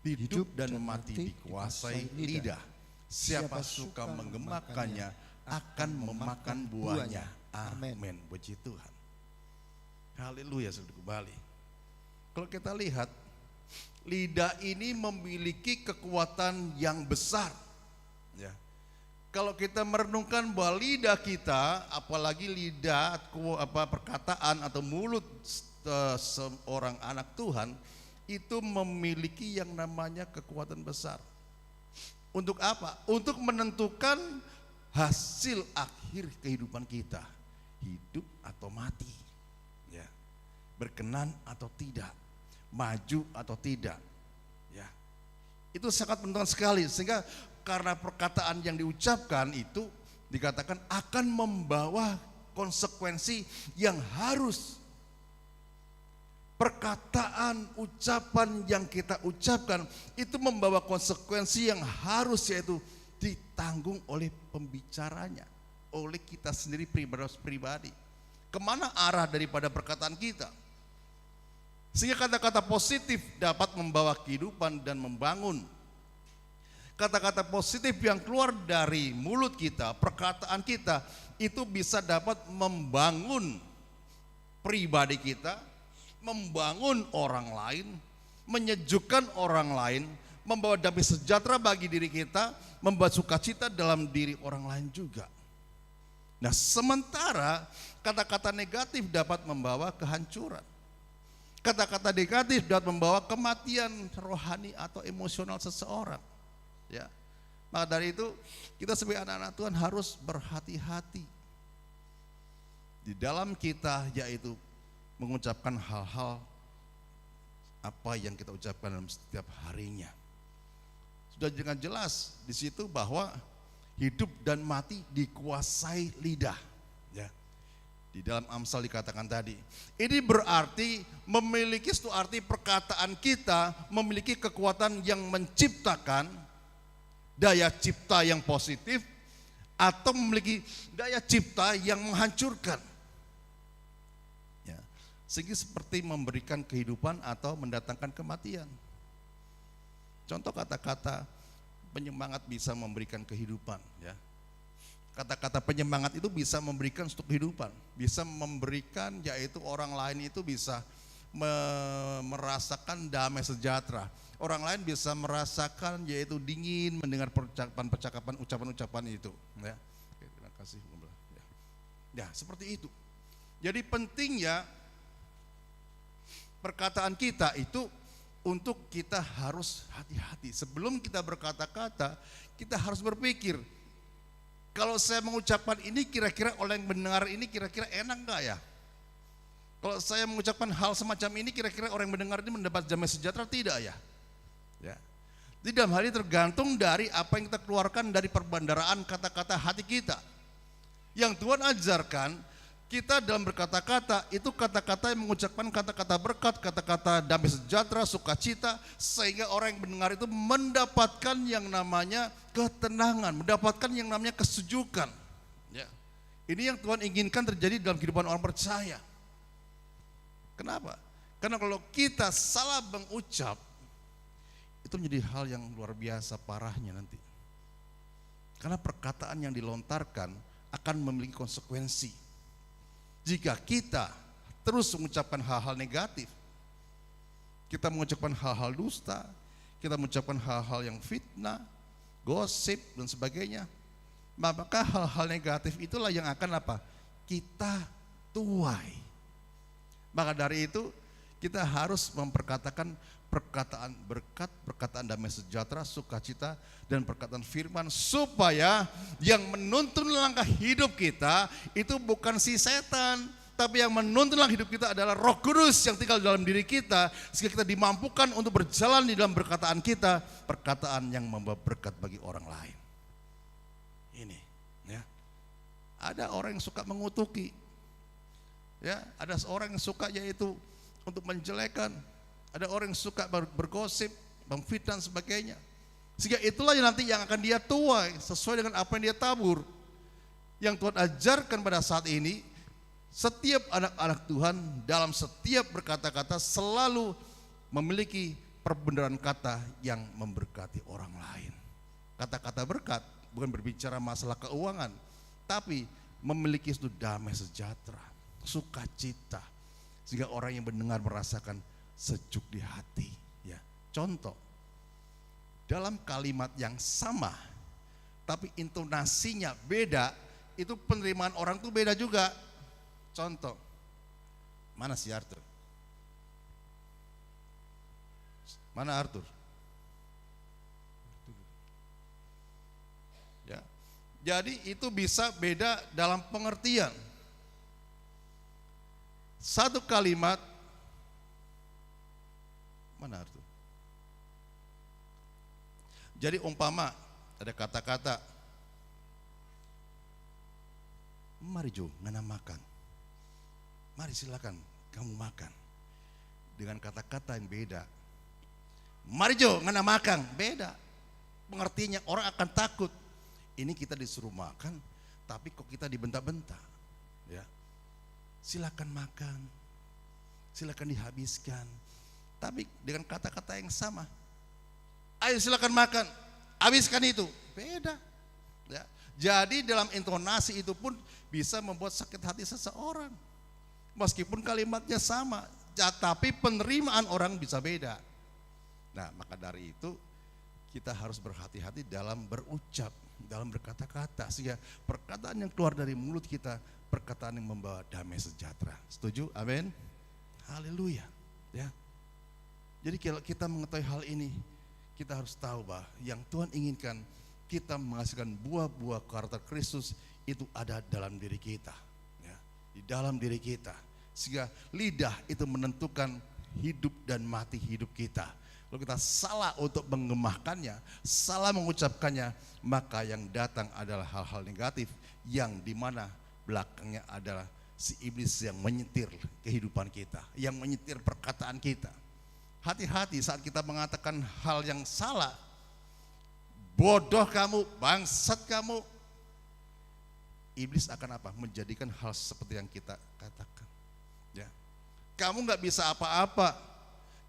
Hidup dan mati dikuasai lidah. Siapa suka menggemakannya akan memakan buahnya. Amin. Puji Tuhan. Haleluya. Sudah kembali. Kalau kita lihat, lidah ini memiliki kekuatan yang besar, ya. Kalau kita merenungkan bahwa lidah kita, apalagi lidah perkataan atau mulut seorang anak Tuhan, itu memiliki yang namanya kekuatan besar. Untuk apa? Untuk menentukan hasil akhir kehidupan kita, hidup atau mati, ya, berkenan atau tidak, maju atau tidak, ya. Itu sangat penting sekali, sehingga karena perkataan yang diucapkan itu dikatakan akan membawa konsekuensi yang harus. Perkataan, ucapan yang kita ucapkan itu membawa konsekuensi yang harus, yaitu ditanggung oleh pembicaranya, oleh kita sendiri pribadi. Kemana arah daripada perkataan kita? Sehingga kata-kata positif dapat membawa kehidupan dan membangun. Kata-kata positif yang keluar dari mulut kita, perkataan kita, itu bisa dapat membangun pribadi kita, membangun orang lain, menyejukkan orang lain, membawa damai sejahtera bagi diri kita, membawa sukacita dalam diri orang lain juga. Nah, sementara kata-kata negatif dapat membawa kehancuran. Kata-kata negatif dapat membawa kematian rohani atau emosional seseorang. Ya. Maka dari itu kita sebagai anak-anak Tuhan harus berhati-hati di dalam kita, yaitu mengucapkan hal-hal apa yang kita ucapkan dalam setiap harinya. Sudah dengan jelas di situ bahwa hidup dan mati dikuasai lidah, ya. Di dalam Amsal dikatakan tadi. Ini berarti memiliki satu arti perkataan kita memiliki kekuatan yang menciptakan daya cipta yang positif atau memiliki daya cipta yang menghancurkan. Sehingga seperti memberikan kehidupan atau mendatangkan kematian. Contoh kata-kata penyemangat bisa memberikan kehidupan, ya. Kata-kata penyemangat itu bisa memberikan suatu kehidupan, bisa memberikan, yaitu orang lain itu bisa merasakan damai sejahtera. Orang lain bisa merasakan, yaitu dingin mendengar percakapan, ucapan-ucapan itu, ya. Oke, terima kasih. Ya, seperti itu. Jadi pentingnya perkataan kita itu untuk kita harus hati-hati. Sebelum kita berkata-kata, kita harus berpikir, kalau saya mengucapkan ini kira-kira orang yang mendengar ini kira-kira enak enggak ya? Kalau saya mengucapkan hal semacam ini kira-kira orang yang mendengar ini mendapat damai sejahtera tidak ya? Ya. Di dalam hal ini tergantung dari apa yang kita keluarkan dari perbandaraan kata-kata hati kita. Yang Tuhan ajarkan, kita dalam berkata-kata itu kata-kata yang mengucapkan kata-kata berkat, kata-kata damai sejahtera, sukacita, sehingga orang yang mendengar itu mendapatkan yang namanya ketenangan, mendapatkan yang namanya kesejukan. Ya. Ini yang Tuhan inginkan terjadi dalam kehidupan orang percaya. Kenapa? Karena kalau kita salah mengucap, itu menjadi hal yang luar biasa parahnya nanti. Karena perkataan yang dilontarkan akan memiliki konsekuensi. Jika kita terus mengucapkan hal-hal negatif, kita mengucapkan hal-hal dusta, kita mengucapkan hal-hal yang fitnah, gosip dan sebagainya, maka hal-hal negatif itulah yang akan apa? Kita tuai. Maka dari itu kita harus memperkatakan perkataan berkat, perkataan damai sejahtera, sukacita, dan perkataan firman, supaya yang menuntun langkah hidup kita itu bukan si setan, tapi yang menuntun langkah hidup kita adalah Roh Kudus yang tinggal dalam diri kita, sehingga kita dimampukan untuk berjalan di dalam perkataan kita, perkataan yang membawa berkat bagi orang lain. Ini, ya. Ada orang yang suka mengutuki, ya. Ada seorang yang suka yaitu untuk menjelekan. Ada orang yang suka bergosip, memfitnah dan sebagainya. Sehingga itulah yang nanti yang akan dia tuai sesuai dengan apa yang dia tabur. Yang Tuhan ajarkan pada saat ini, setiap anak-anak Tuhan dalam setiap berkata-kata selalu memiliki perbendaharaan kata yang memberkati orang lain. Kata-kata berkat bukan berbicara masalah keuangan, tapi memiliki itu damai sejahtera, sukacita, sehingga orang yang mendengar merasakan sejuk di hati. Ya, contoh, dalam kalimat yang sama, tapi intonasinya beda, itu penerimaan orang tuh beda juga. Contoh, mana si Arthur? Mana Arthur? Jadi itu bisa beda dalam pengertian. Satu kalimat, mana itu? Jadi umpama ada kata-kata, mari Jo, ngana makan. Mari silakan kamu makan. Dengan kata-kata yang beda. Mari Jo, ngana makan. Beda. Pengertiannya orang akan takut. Ini kita disuruh makan, tapi kok kita dibentak-bentak. Ya. Silakan makan. Silakan dihabiskan. Tapi dengan kata-kata yang sama. Ayo silakan makan. Habiskan itu. Beda. Ya. Jadi dalam intonasi itu pun bisa membuat sakit hati seseorang. Meskipun kalimatnya sama, tapi penerimaan orang bisa beda. Nah, maka dari itu kita harus berhati-hati dalam berucap, dalam berkata-kata, sehingga perkataan yang keluar dari mulut kita perkataan yang membawa damai sejahtera. Setuju? Amin. Haleluya. Ya. Jadi kalau kita mengetahui hal ini, kita harus tahu bahwa yang Tuhan inginkan kita menghasilkan buah-buah karakter Kristus itu ada dalam diri kita, ya, di dalam diri kita, sehingga lidah itu menentukan hidup dan mati hidup kita. Kalau kita salah untuk mengemahkannya, salah mengucapkannya, maka yang datang adalah hal-hal negatif yang dimana belakangnya adalah si iblis yang menyetir kehidupan kita, yang menyetir perkataan kita. Hati-hati saat kita mengatakan hal yang salah, bodoh kamu, bangsat kamu, iblis akan apa? Menjadikan hal seperti yang kita katakan. Ya. Kamu nggak bisa apa-apa,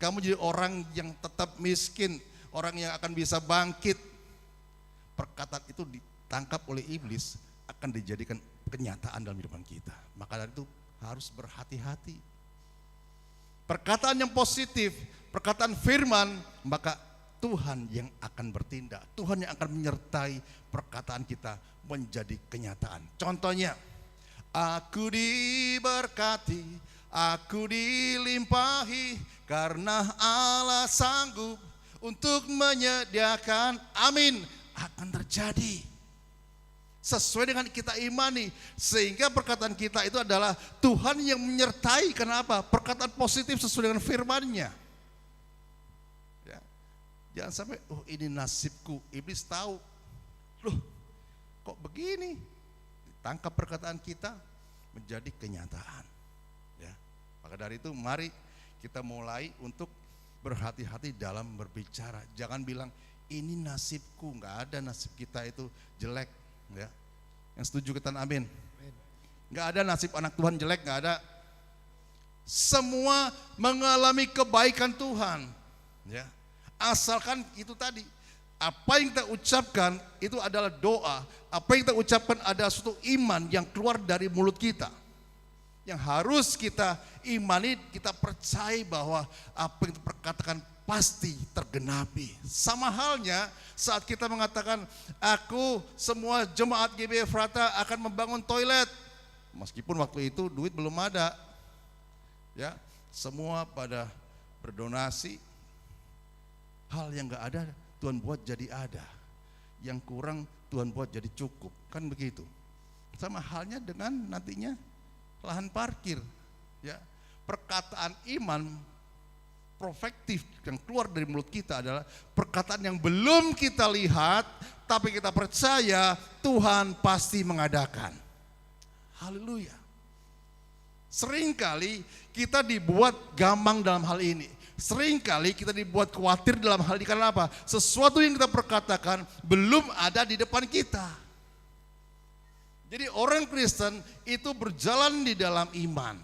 kamu jadi orang yang tetap miskin, orang yang akan bisa bangkit. Perkataan itu ditangkap oleh iblis, akan dijadikan kenyataan dalam kehidupan kita. Maka dari itu harus berhati-hati. Perkataan yang positif, perkataan firman, maka Tuhan yang akan bertindak, Tuhan yang akan menyertai perkataan kita menjadi kenyataan. Contohnya, aku diberkati, aku dilimpahi, karena Allah sanggup untuk menyediakan, amin, akan terjadi. Sesuai dengan kita imani, sehingga perkataan kita itu adalah Tuhan yang menyertai. Kenapa? Perkataan positif sesuai dengan firman-Nya. Ya. Jangan sampai, oh ini nasibku, iblis tahu, loh kok begini? Tangkap perkataan kita menjadi kenyataan. Ya. Maka dari itu mari kita mulai untuk berhati-hati dalam berbicara. Jangan bilang ini nasibku, nggak ada, nasib kita itu jelek. Ya, yang setuju katakan amin. Nggak ada nasib anak Tuhan jelek, nggak ada. Semua mengalami kebaikan Tuhan. Ya, asalkan itu tadi, apa yang kita ucapkan itu adalah doa. Apa yang kita ucapkan ada suatu iman yang keluar dari mulut kita, yang harus kita imani, kita percaya bahwa apa yang kita perkatakan pasti tergenapi. Sama halnya saat kita mengatakan, aku semua jemaat GBI Efrata akan membangun toilet. Meskipun waktu itu duit belum ada. Ya, semua pada berdonasi. Hal yang gak ada Tuhan buat jadi ada. Yang kurang Tuhan buat jadi cukup. Kan begitu. Sama halnya dengan nantinya lahan parkir. Ya, perkataan iman profetif yang keluar dari mulut kita adalah perkataan yang belum kita lihat, tapi kita percaya Tuhan pasti mengadakan. Haleluya. Seringkali kita dibuat gamang dalam hal ini. Seringkali kita dibuat khawatir dalam hal ini karena apa? Sesuatu yang kita perkatakan belum ada di depan kita. Jadi orang Kristen itu berjalan di dalam iman.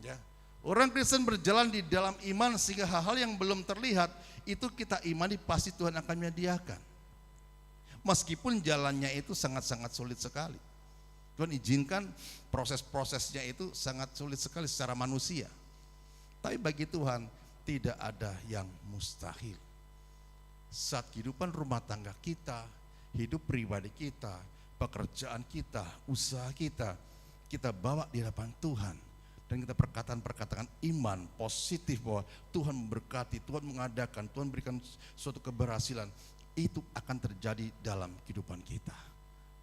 Ya. Orang Kristen berjalan di dalam iman sehingga hal-hal yang belum terlihat itu kita imani pasti Tuhan akan menyediakan. Meskipun jalannya itu sangat-sangat sulit sekali. Tuhan izinkan proses-prosesnya itu sangat sulit sekali secara manusia. Tapi bagi Tuhan tidak ada yang mustahil. Saat kehidupan rumah tangga kita, hidup pribadi kita, pekerjaan kita, usaha kita, kita bawa di hadapan Tuhan. Dan kita perkataan iman positif bahwa Tuhan memberkati, Tuhan mengadakan, Tuhan berikan suatu keberhasilan, itu akan terjadi dalam kehidupan kita.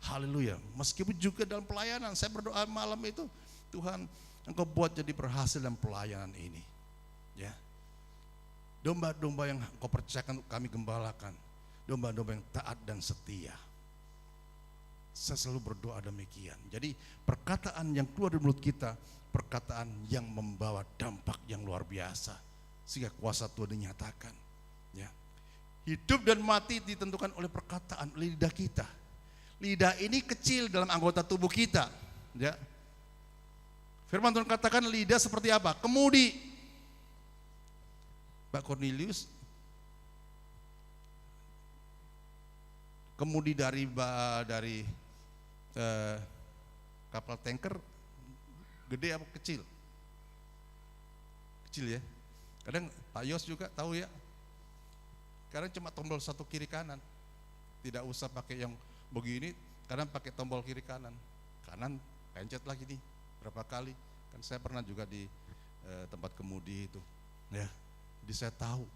Haleluya. Meskipun juga dalam pelayanan, saya berdoa malam itu, Tuhan, Engkau buat jadi berhasil dalam pelayanan ini. Ya. Domba-domba yang Engkau percayakan untuk kami gembalakan, domba-domba yang taat dan setia. Saya selalu berdoa demikian. Jadi perkataan yang keluar dari mulut kita, perkataan yang membawa dampak yang luar biasa, sehingga kuasa Tuhan dinyatakan. Ya. Hidup dan mati ditentukan oleh perkataan, oleh lidah kita. Lidah ini kecil dalam anggota tubuh kita. Ya. Firman Tuhan katakan lidah seperti apa? Kemudi. Pak Cornelius, kemudi dari kapal tanker gede apa kecil? Kecil ya. Kadang Pak Yos juga tahu ya. Kadang cuma tombol satu kiri kanan. Tidak usah pakai yang begini, kadang pakai tombol kiri kanan. Kanan pencet lagi nih berapa kali. Kan saya pernah juga di tempat kemudi itu. Ya. Jadi saya tahu.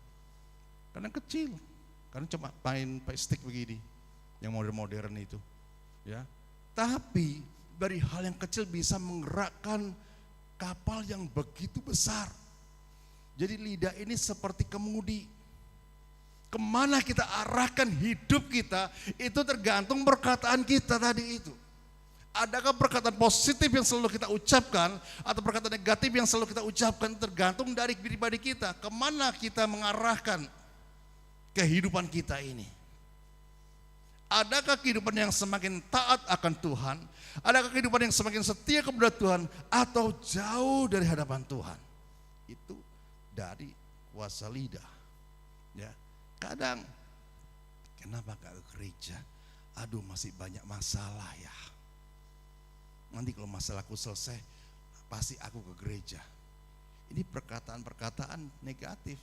Kadang kecil. Kadang cuma main stick begini. Yang modern-modern itu. Ya. Tapi dari hal yang kecil bisa menggerakkan kapal yang begitu besar. Jadi lidah ini seperti kemudi. Kemana kita arahkan hidup kita, itu tergantung perkataan kita tadi itu. Adakah perkataan positif yang selalu kita ucapkan, atau perkataan negatif yang selalu kita ucapkan, tergantung dari pribadi kita. Kemana kita mengarahkan kehidupan kita ini. Adakah kehidupan yang semakin taat akan Tuhan? Adakah kehidupan yang semakin setia kepada Tuhan? Atau jauh dari hadapan Tuhan? Itu dari kuasa lidah. Ya, kadang, kenapa gak ke gereja? Aduh, masih banyak masalah ya. Nanti kalau masalahku selesai, pasti aku ke gereja. Ini perkataan-perkataan negatif.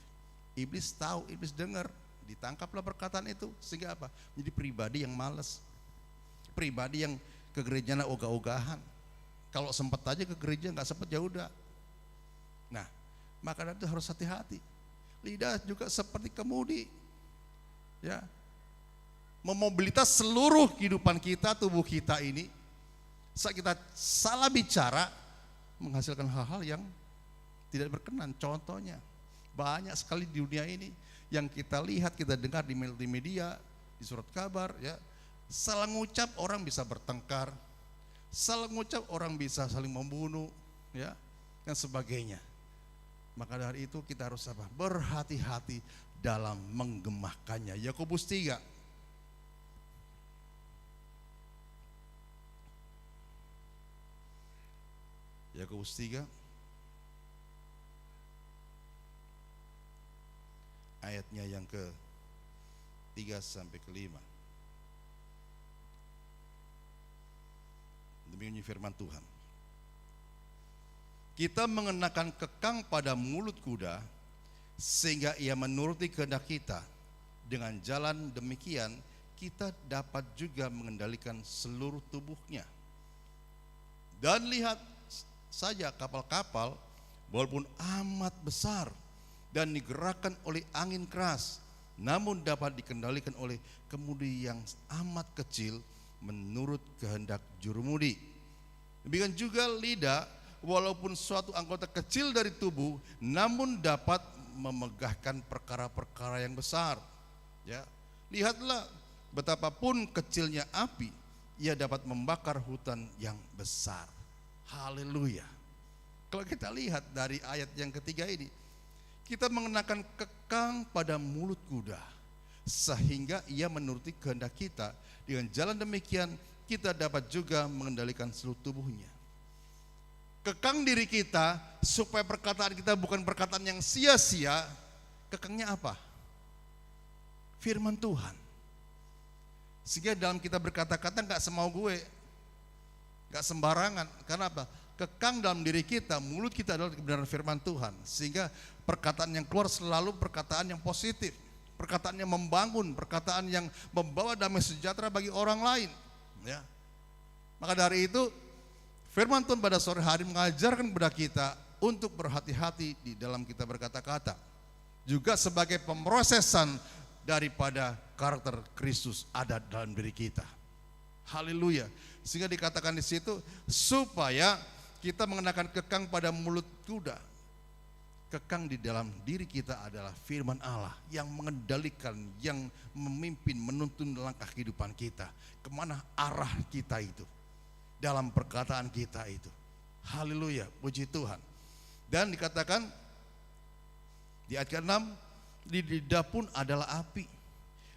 Iblis tahu, iblis dengar. Ditangkaplah perkataan itu, sehingga apa? Menjadi pribadi yang malas, pribadi yang ke gereja ogah-ogahan. Kalau sempat aja ke gereja, nggak sempat ya udah. Nah, maka itu harus hati-hati. Lidah juga seperti kemudi, ya, memobilitas seluruh kehidupan kita, tubuh kita ini. Saat kita salah bicara, menghasilkan hal-hal yang tidak berkenan. Contohnya, banyak sekali di dunia ini yang kita lihat, kita dengar di media, di surat kabar, ya, salah ngucap orang bisa bertengkar, salah ngucap orang bisa saling membunuh, ya, dan sebagainya. Maka dari itu kita harus apa? Berhati-hati dalam menggemahkannya. Yakobus 3. Yakobus 3 ayatnya yang ke-3 sampai ke-5. Demikian firman Tuhan. Kita mengenakan kekang pada mulut kuda sehingga ia menuruti kehendak kita. Dengan jalan demikian kita dapat juga mengendalikan seluruh tubuhnya. Dan lihat saja kapal-kapal walaupun amat besar dan digerakkan oleh angin keras, namun dapat dikendalikan oleh kemudi yang amat kecil menurut kehendak jurumudi. Demikian juga lidah, walaupun suatu anggota kecil dari tubuh, namun dapat memegahkan perkara-perkara yang besar. Ya, lihatlah betapapun kecilnya api, ia dapat membakar hutan yang besar. Haleluya. Kalau kita lihat dari ayat yang ketiga ini, kita mengenakan kekang pada mulut kuda sehingga ia menuruti kehendak kita. Dengan jalan demikian kita dapat juga mengendalikan seluruh tubuhnya. Kekang diri kita supaya perkataan kita bukan perkataan yang sia-sia. Kekangnya apa? Firman Tuhan. Sehingga dalam kita berkata-kata gak semau gue, gak sembarangan. Karena apa? Kekang dalam diri kita, mulut kita adalah kebenaran firman Tuhan. Sehingga perkataan yang keluar selalu perkataan yang positif, perkataan yang membangun, perkataan yang membawa damai sejahtera bagi orang lain. Ya. Maka dari itu firman Tuhan pada sore hari mengajarkan kepada kita untuk berhati-hati di dalam kita berkata-kata. Juga sebagai pemrosesan daripada karakter Kristus ada dalam diri kita. Haleluya. Sehingga dikatakan di situ supaya kita mengenakan kekang pada mulut kuda. Kekang di dalam diri kita adalah firman Allah yang mengendalikan, yang memimpin, menuntun langkah kehidupan kita. Kemana arah kita itu, dalam perkataan kita itu. Haleluya, puji Tuhan. Dan dikatakan di ayat ke-6, lidah pun adalah api.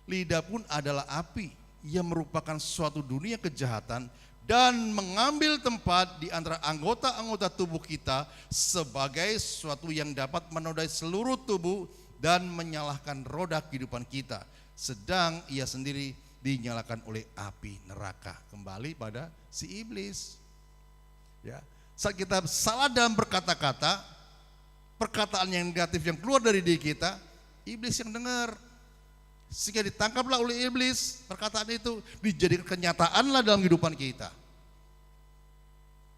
Lidah pun adalah api yang merupakan suatu dunia kejahatan dan mengambil tempat di antara anggota-anggota tubuh kita sebagai sesuatu yang dapat menodai seluruh tubuh dan menyalahkan roda kehidupan kita, sedang ia sendiri dinyalakan oleh api neraka. Kembali pada si iblis. Ya, saat kita salah dalam berkata-kata, perkataan yang negatif yang keluar dari diri kita, iblis yang dengar. Sehingga ditangkaplah oleh iblis, perkataan itu dijadikan kenyataanlah dalam kehidupan kita.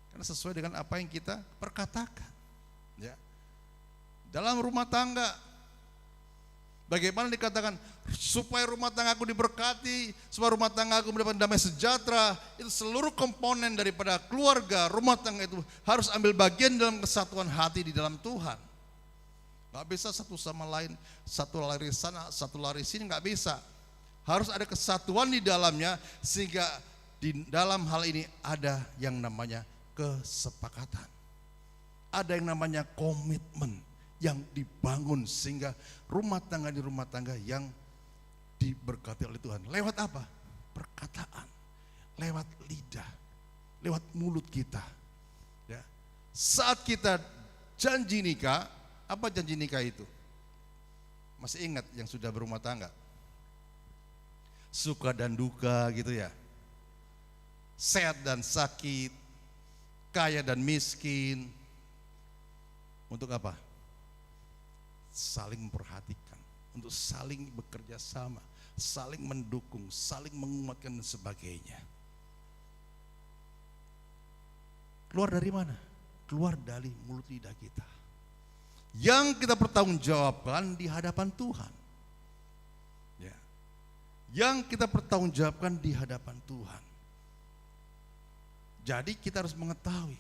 Karena sesuai dengan apa yang kita perkatakan. Ya. Dalam rumah tangga, bagaimana dikatakan supaya rumah tangga aku diberkati, supaya rumah tangga aku mendapat damai sejahtera, itu seluruh komponen daripada keluarga, rumah tangga itu harus ambil bagian dalam kesatuan hati di dalam Tuhan. Gak bisa satu sama lain, satu lari sana, satu lari sini, gak bisa. Harus ada kesatuan di dalamnya, sehingga di dalam hal ini ada yang namanya kesepakatan. Ada yang namanya komitmen yang dibangun, sehingga rumah tangga yang diberkati oleh Tuhan. Lewat apa? Perkataan, lewat lidah, lewat mulut kita. Ya. Saat kita janji nikah, apa janji nikah itu? Masih ingat yang sudah berumah tangga? Suka dan duka gitu ya. Sehat dan sakit, kaya dan miskin. Untuk apa? Saling memperhatikan, untuk saling bekerja sama, saling mendukung, saling menguatkan dan sebagainya. Keluar dari mana? Keluar dari mulut lidah kita, yang kita pertanggungjawabkan di hadapan Tuhan. Ya. Yang kita pertanggungjawabkan di hadapan Tuhan. Jadi kita harus mengetahui,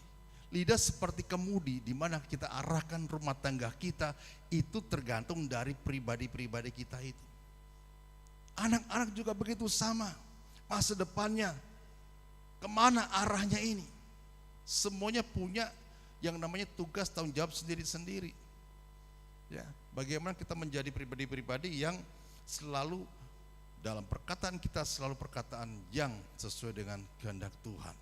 lidah seperti kemudi di mana kita arahkan rumah tangga kita, itu tergantung dari pribadi-pribadi kita itu. Anak-anak juga begitu sama, masa depannya, kemana arahnya ini. Semuanya punya yang namanya tugas tanggung jawab sendiri-sendiri. Ya, bagaimana kita menjadi pribadi-pribadi yang selalu dalam perkataan kita selalu perkataan yang sesuai dengan kehendak Tuhan.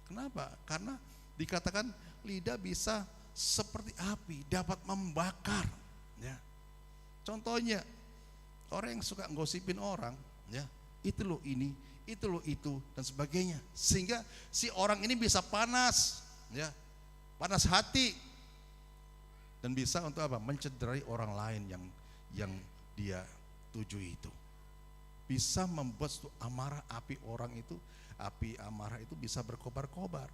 Kenapa? Karena dikatakan lidah bisa seperti api, dapat membakar. Ya. Contohnya orang yang suka ngosipin orang, ya, itu loh ini, itu loh itu dan sebagainya, sehingga si orang ini bisa panas, ya, panas hati. Dan bisa untuk apa? Mencederai orang lain yang dia tuju itu. Bisa membuat amarah api orang itu, api amarah itu bisa berkobar-kobar.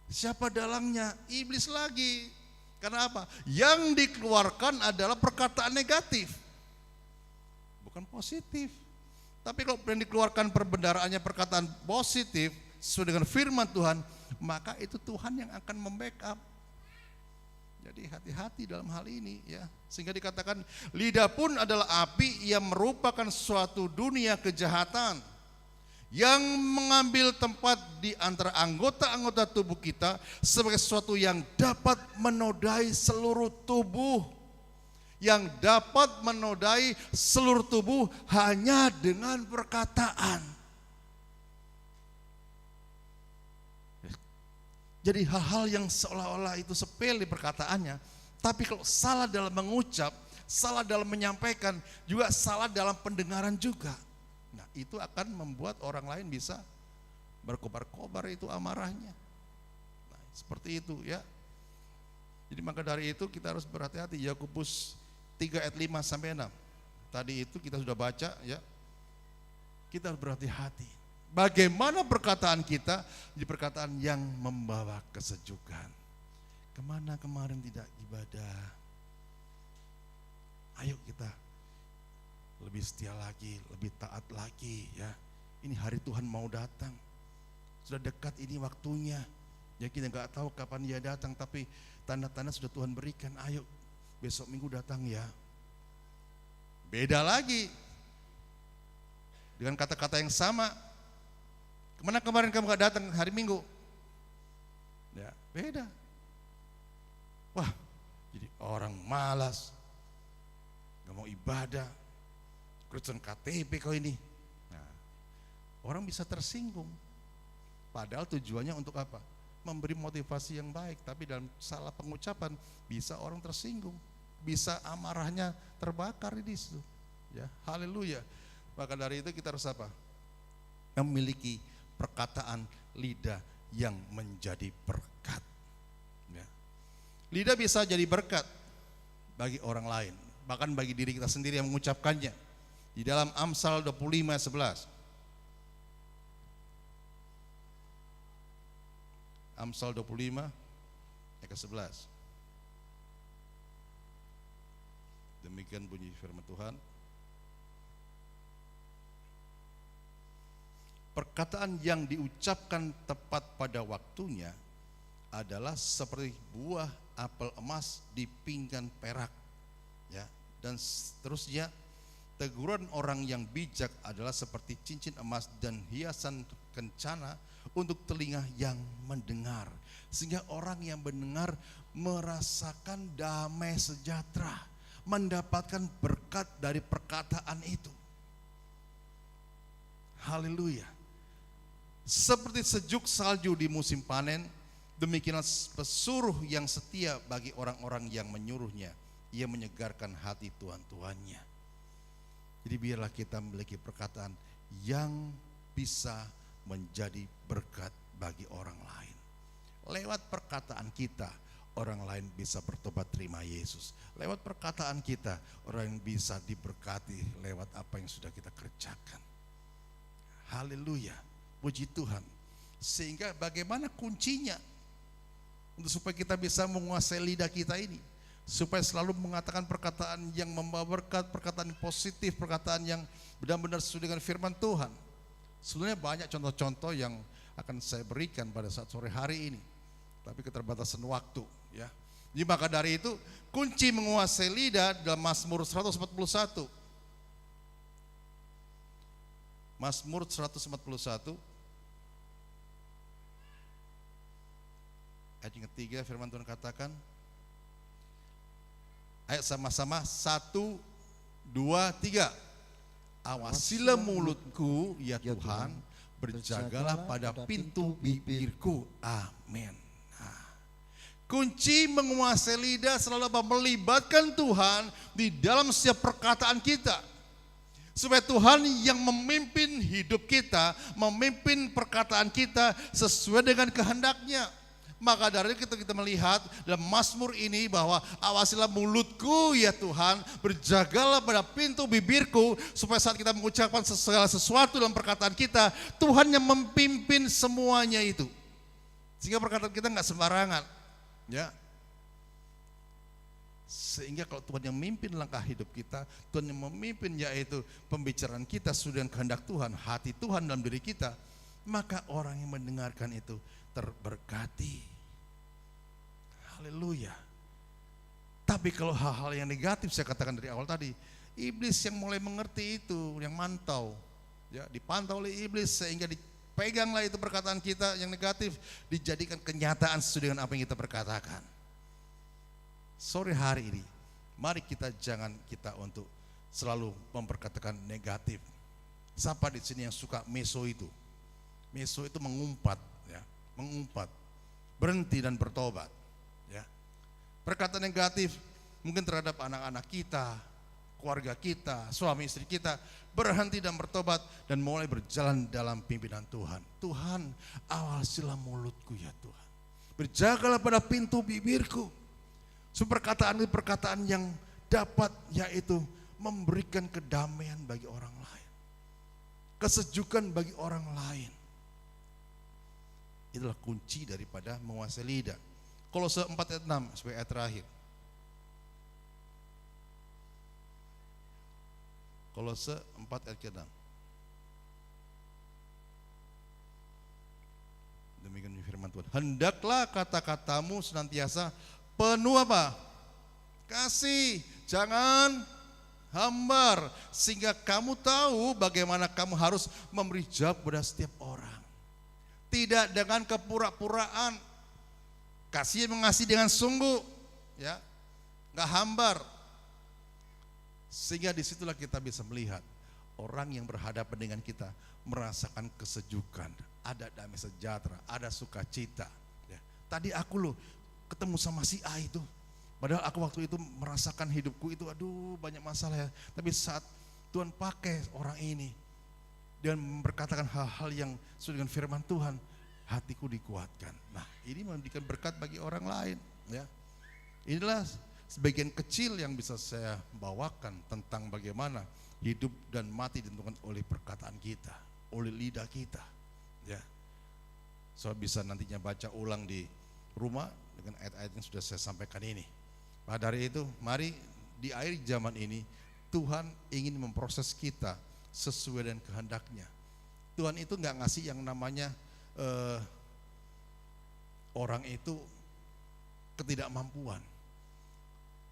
Siapa dalangnya? Iblis lagi. Karena apa? Yang dikeluarkan adalah perkataan negatif, bukan positif. Tapi kalau yang dikeluarkan perbendaraannya perkataan positif sesuai dengan firman Tuhan, maka itu Tuhan yang akan membackup. Jadi hati-hati dalam hal ini ya. Sehingga dikatakan lidah pun adalah api yang merupakan suatu dunia kejahatan yang mengambil tempat di antara anggota-anggota tubuh kita sebagai sesuatu yang dapat menodai seluruh tubuh. Yang dapat menodai seluruh tubuh hanya dengan perkataan. Jadi hal-hal yang seolah-olah itu sepele perkataannya, tapi kalau salah dalam mengucap, salah dalam menyampaikan, juga salah dalam pendengaran juga. Nah, itu akan membuat orang lain bisa berkobar-kobar itu amarahnya. Nah, seperti itu ya. Jadi maka dari itu kita harus berhati-hati. Yakobus 3 ayat 5 sampai 6. Tadi itu kita sudah baca ya. Kita harus berhati-hati. Bagaimana perkataan kita di perkataan yang membawa kesejukan. Kemana kemarin tidak ibadah? Ayo kita lebih setia lagi, lebih taat lagi ya. Ini hari Tuhan mau datang. Sudah dekat ini waktunya. Ya kita nggak tahu kapan dia datang, tapi tanda-tanda sudah Tuhan berikan. Ayo besok minggu datang ya. Beda lagi dengan kata-kata yang sama. Kemana kemarin kamu gak datang hari Minggu? Ya beda. Wah, jadi orang malas, gak mau ibadah, Kristen KTP kau ini. Nah, orang bisa tersinggung. Padahal tujuannya untuk apa? Memberi motivasi yang baik, tapi dalam salah pengucapan bisa orang tersinggung, bisa amarahnya terbakar di situ. Ya, haleluya. Maka dari itu kita harus apa? Memiliki perkataan lidah yang menjadi berkat. Ya. Lidah bisa jadi berkat bagi orang lain, bahkan bagi diri kita sendiri yang mengucapkannya. Di dalam Amsal 25 ayat 11. Amsal 25 ayat 11. Demikian bunyi firman Tuhan. Perkataan yang diucapkan tepat pada waktunya adalah seperti buah apel emas di pinggan perak. Ya, dan seterusnya, teguran orang yang bijak adalah seperti cincin emas dan hiasan kencana untuk telinga yang mendengar. Sehingga orang yang mendengar merasakan damai sejahtera, mendapatkan berkat dari perkataan itu. Haleluya. Seperti sejuk salju di musim panen, demikianlah pesuruh yang setia bagi orang-orang yang menyuruhnya. Ia menyegarkan hati tuan-tuannya. Jadi biarlah kita memiliki perkataan yang bisa menjadi berkat bagi orang lain. Lewat perkataan kita, orang lain bisa bertobat terima Yesus. Lewat perkataan kita, orang yang bisa diberkati lewat apa yang sudah kita kerjakan. Haleluya, puji Tuhan. Sehingga bagaimana kuncinya untuk supaya kita bisa menguasai lidah kita ini, supaya selalu mengatakan perkataan yang membawa berkat, perkataan yang positif, perkataan yang benar-benar sesuai dengan firman Tuhan. Sebenarnya banyak contoh-contoh yang akan saya berikan pada saat sore hari ini, tapi keterbatasan waktu, ya. Jadi maka dari itu kunci menguasai lidah dalam Mazmur 141. Mazmur 141 ayat yang ketiga, firman Tuhan katakan, ayat sama-sama 1, 2, 3. Awasilah mulutku ya Tuhan, berjagalah pada pintu bibirku. Amin. Nah, kunci menguasai lidah selalu melibatkan Tuhan di dalam setiap perkataan kita, supaya Tuhan yang memimpin hidup kita, memimpin perkataan kita sesuai dengan kehendaknya. Maka dari itu kita melihat dalam Mazmur ini bahwa awasilah mulutku ya Tuhan, berjagalah pada pintu bibirku, supaya saat kita mengucapkan segala sesuatu dalam perkataan kita, Tuhan yang memimpin semuanya itu. Sehingga perkataan kita nggak sembarangan, ya. Sehingga kalau Tuhan yang memimpin langkah hidup kita, Tuhan yang memimpin yaitu pembicaraan kita sudah dengan kehendak Tuhan, hati Tuhan dalam diri kita, maka orang yang mendengarkan itu terberkati. Haleluya. Tapi kalau hal-hal yang negatif, saya katakan dari awal tadi, iblis yang mulai mengerti itu, yang mantau, ya, dipantau oleh iblis sehingga dipeganglah itu perkataan kita yang negatif, dijadikan kenyataan sesuai dengan apa yang kita perkatakan. Sore hari ini, mari kita jangan kita untuk selalu memperkatakan negatif. Siapa di sini yang suka meso itu? Meso itu mengumpat, ya, mengumpat, berhenti dan bertobat, ya. Perkataan negatif mungkin terhadap anak-anak kita, keluarga kita, suami istri kita, berhenti dan bertobat dan mulai berjalan dalam pimpinan Tuhan. Tuhan, awasilah mulutku ya Tuhan, berjagalah pada pintu bibirku. Perkataan itu perkataan yang dapat yaitu memberikan kedamaian bagi orang lain, kesejukan bagi orang lain. Itulah kunci daripada menguasai lidah. Kolose 4 ayat 6 sebagai ayat terakhir. Kolose 4 ayat 6. firman Tuhan. Hendaklah kata-katamu senantiasa penuh apa? Kasih, jangan hambar, sehingga kamu tahu bagaimana kamu harus memberi jawab pada setiap orang. Tidak dengan kepura-puraan, kasih mengasihi dengan sungguh, ya, nggak hambar. Sehingga disitulah kita bisa melihat orang yang berhadapan dengan kita merasakan kesejukan, ada damai sejahtera, ada sukacita. Ya. Tadi aku loh ketemu sama si A itu. Padahal aku waktu itu merasakan hidupku itu aduh banyak masalah ya. Tapi saat Tuhan pakai orang ini dan berkatakan hal-hal yang sesuai dengan firman Tuhan, hatiku dikuatkan. Nah, ini memberikan berkat bagi orang lain, ya. Inilah sebagian kecil yang bisa saya bawakan tentang bagaimana hidup dan mati ditentukan oleh perkataan kita, oleh lidah kita, ya. So bisa nantinya baca ulang di rumah dengan ayat-ayat yang sudah saya sampaikan ini. Pada hari itu, mari di akhir zaman ini Tuhan ingin memproses kita sesuai dengan kehendaknya. Tuhan itu nggak ngasih yang namanya orang itu ketidakmampuan.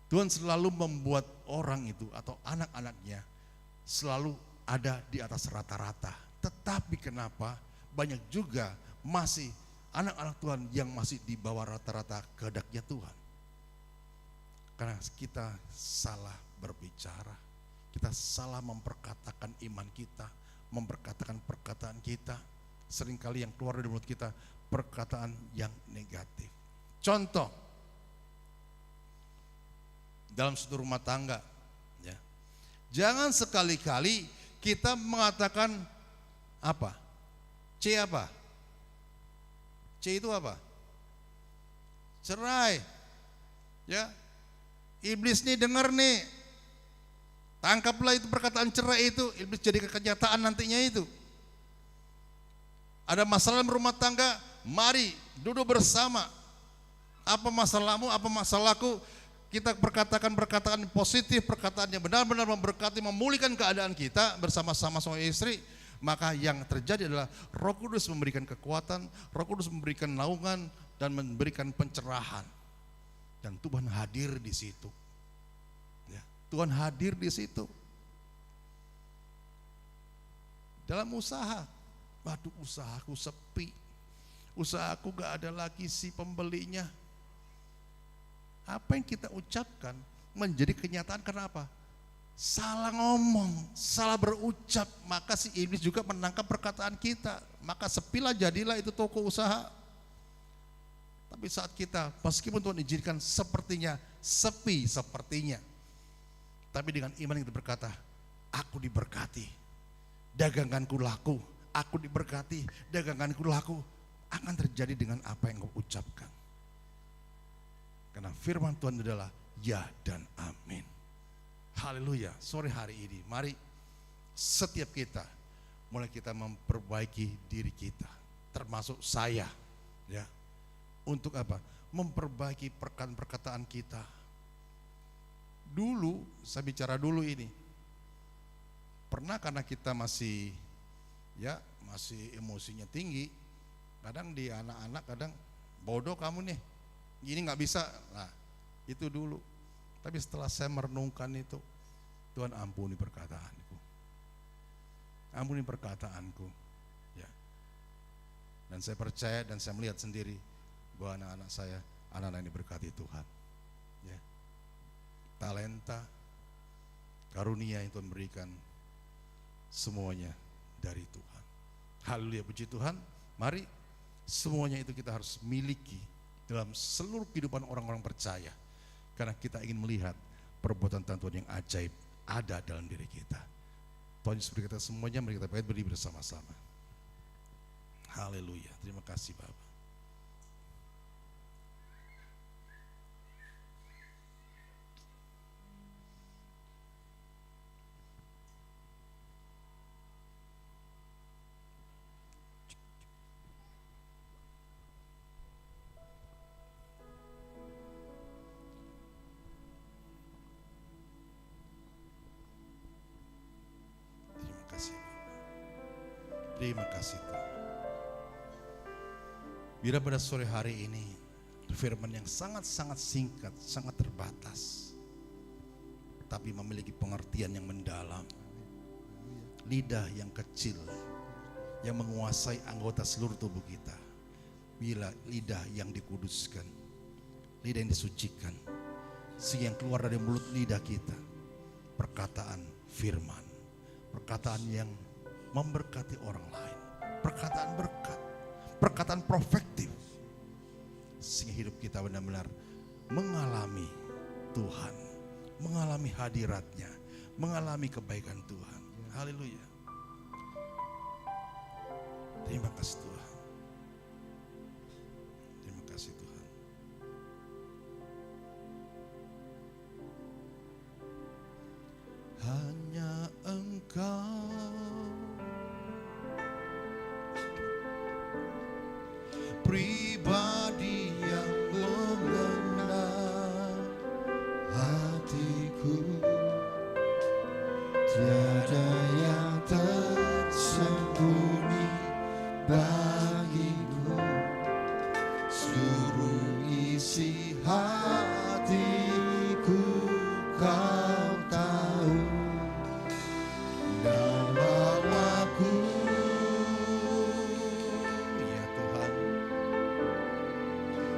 Tuhan selalu membuat orang itu atau anak-anaknya selalu ada di atas rata-rata. Tetapi kenapa banyak juga masih anak-anak Tuhan yang masih di bawah rata-rata kehendaknya Tuhan? Karena kita salah berbicara, kita salah memperkatakan iman kita, memperkatakan perkataan kita. Seringkali yang keluar dari mulut kita perkataan yang negatif. Contoh, dalam satu rumah tangga, ya, jangan sekali-kali kita mengatakan apa? C apa? C itu apa? Cerai, ya. Iblis nih dengar nih, tangkaplah itu perkataan cerai itu, iblis jadi kenyataan nantinya itu. Ada masalah dalam rumah tangga, mari duduk bersama. Apa masalahmu, apa masalahku, kita perkataan positif, perkataan yang benar-benar memberkati, memulihkan keadaan kita bersama-sama suami istri. Maka yang terjadi adalah Roh Kudus memberikan kekuatan, Roh Kudus memberikan naungan dan memberikan pencerahan. Dan Tuhan hadir di situ. Ya, Tuhan hadir di situ. Dalam usaha, waduh usahaku sepi, usahaku gak ada lagi si pembelinya. Apa yang kita ucapkan menjadi kenyataan. Kenapa? Salah ngomong, salah berucap, maka si iblis juga menangkap perkataan kita. Maka sepilah jadilah itu toko usaha. Tapi saat kita, meskipun Tuhan izinkan sepertinya sepi sepertinya, tapi dengan iman kita berkata, aku diberkati, daganganku laku, aku diberkati, daganganku laku, akan terjadi dengan apa yang kau ucapkan. Karena firman Tuhan adalah ya dan amin. Haleluya. Sore hari ini, mari setiap kita, mulai kita memperbaiki diri kita, termasuk saya, ya. Untuk apa? Memperbaiki perkataan kita. Dulu, saya bicara dulu ini. Pernah karena kita masih emosinya tinggi. Kadang di anak-anak kadang bodoh kamu nih. Ini nggak bisa. Nah, itu dulu. Tapi setelah saya merenungkan itu, Tuhan ampuni perkataanku. Ampuni perkataanku. Ya. Dan saya percaya dan saya melihat sendiri bahwa anak-anak saya, anak-anak ini berkati Tuhan, ya. Talenta, karunia yang Tuhan berikan, semuanya dari Tuhan. Haleluya, puji Tuhan. Mari semuanya itu kita harus miliki dalam seluruh kehidupan orang-orang percaya, karena kita ingin melihat perbuatan Tuhan yang ajaib ada dalam diri kita. Tuhan Yesus berkata semuanya, mari kita berdiri bersama-sama. Haleluya, terima kasih Bapak. Terima kasih Tuhan. Bila pada sore hari ini firman yang sangat-sangat singkat, sangat terbatas, tapi memiliki pengertian yang mendalam. Lidah yang kecil yang menguasai anggota seluruh tubuh kita. Bila lidah yang dikuduskan, lidah yang disucikan, sehingga yang keluar dari mulut lidah kita perkataan firman, perkataan yang memberkati orang lain, perkataan berkat, perkataan profetif, sehingga hidup kita benar-benar mengalami Tuhan, mengalami hadiratnya, mengalami kebaikan Tuhan. Haleluya. Terima kasih Tuhan. Terima kasih Tuhan. Hanya Engkau pribadi yang mengenal hatiku. Tiada yang tersembunyi bagimu, seluruh isi hatiku Kau tahu. Bawaku, Ya Tuhan,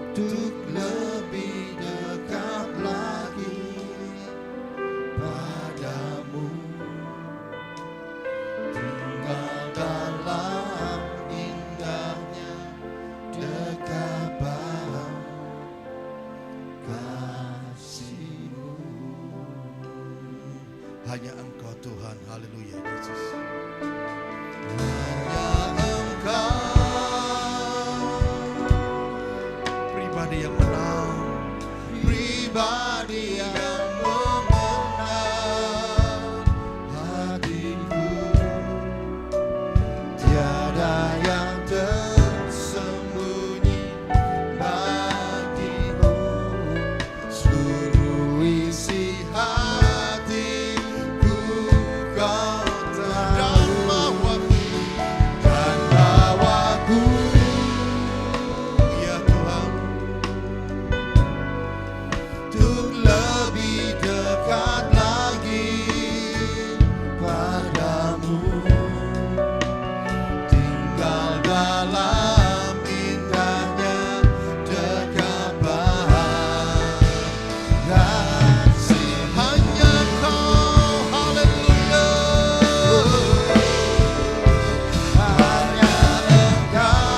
untuk lebih dekat lagi padamu, tinggal dalam indahnya dekapan kasih-Mu. hanya Engkau Tuhan. Haleluya Yesus. Hanya Engkau Pribadi yang menang, pribadi yang mengenal hatiku. Tiada yang tersembunyi bagimu, seluruh isi hatiku Kau tahu. Dan bawaku, ya Tuhan, untuk lebih dekat lagi padamu, tinggal dalam indahnya dekapan kasih. hanya Kau. Haleluya. Hanya Engkau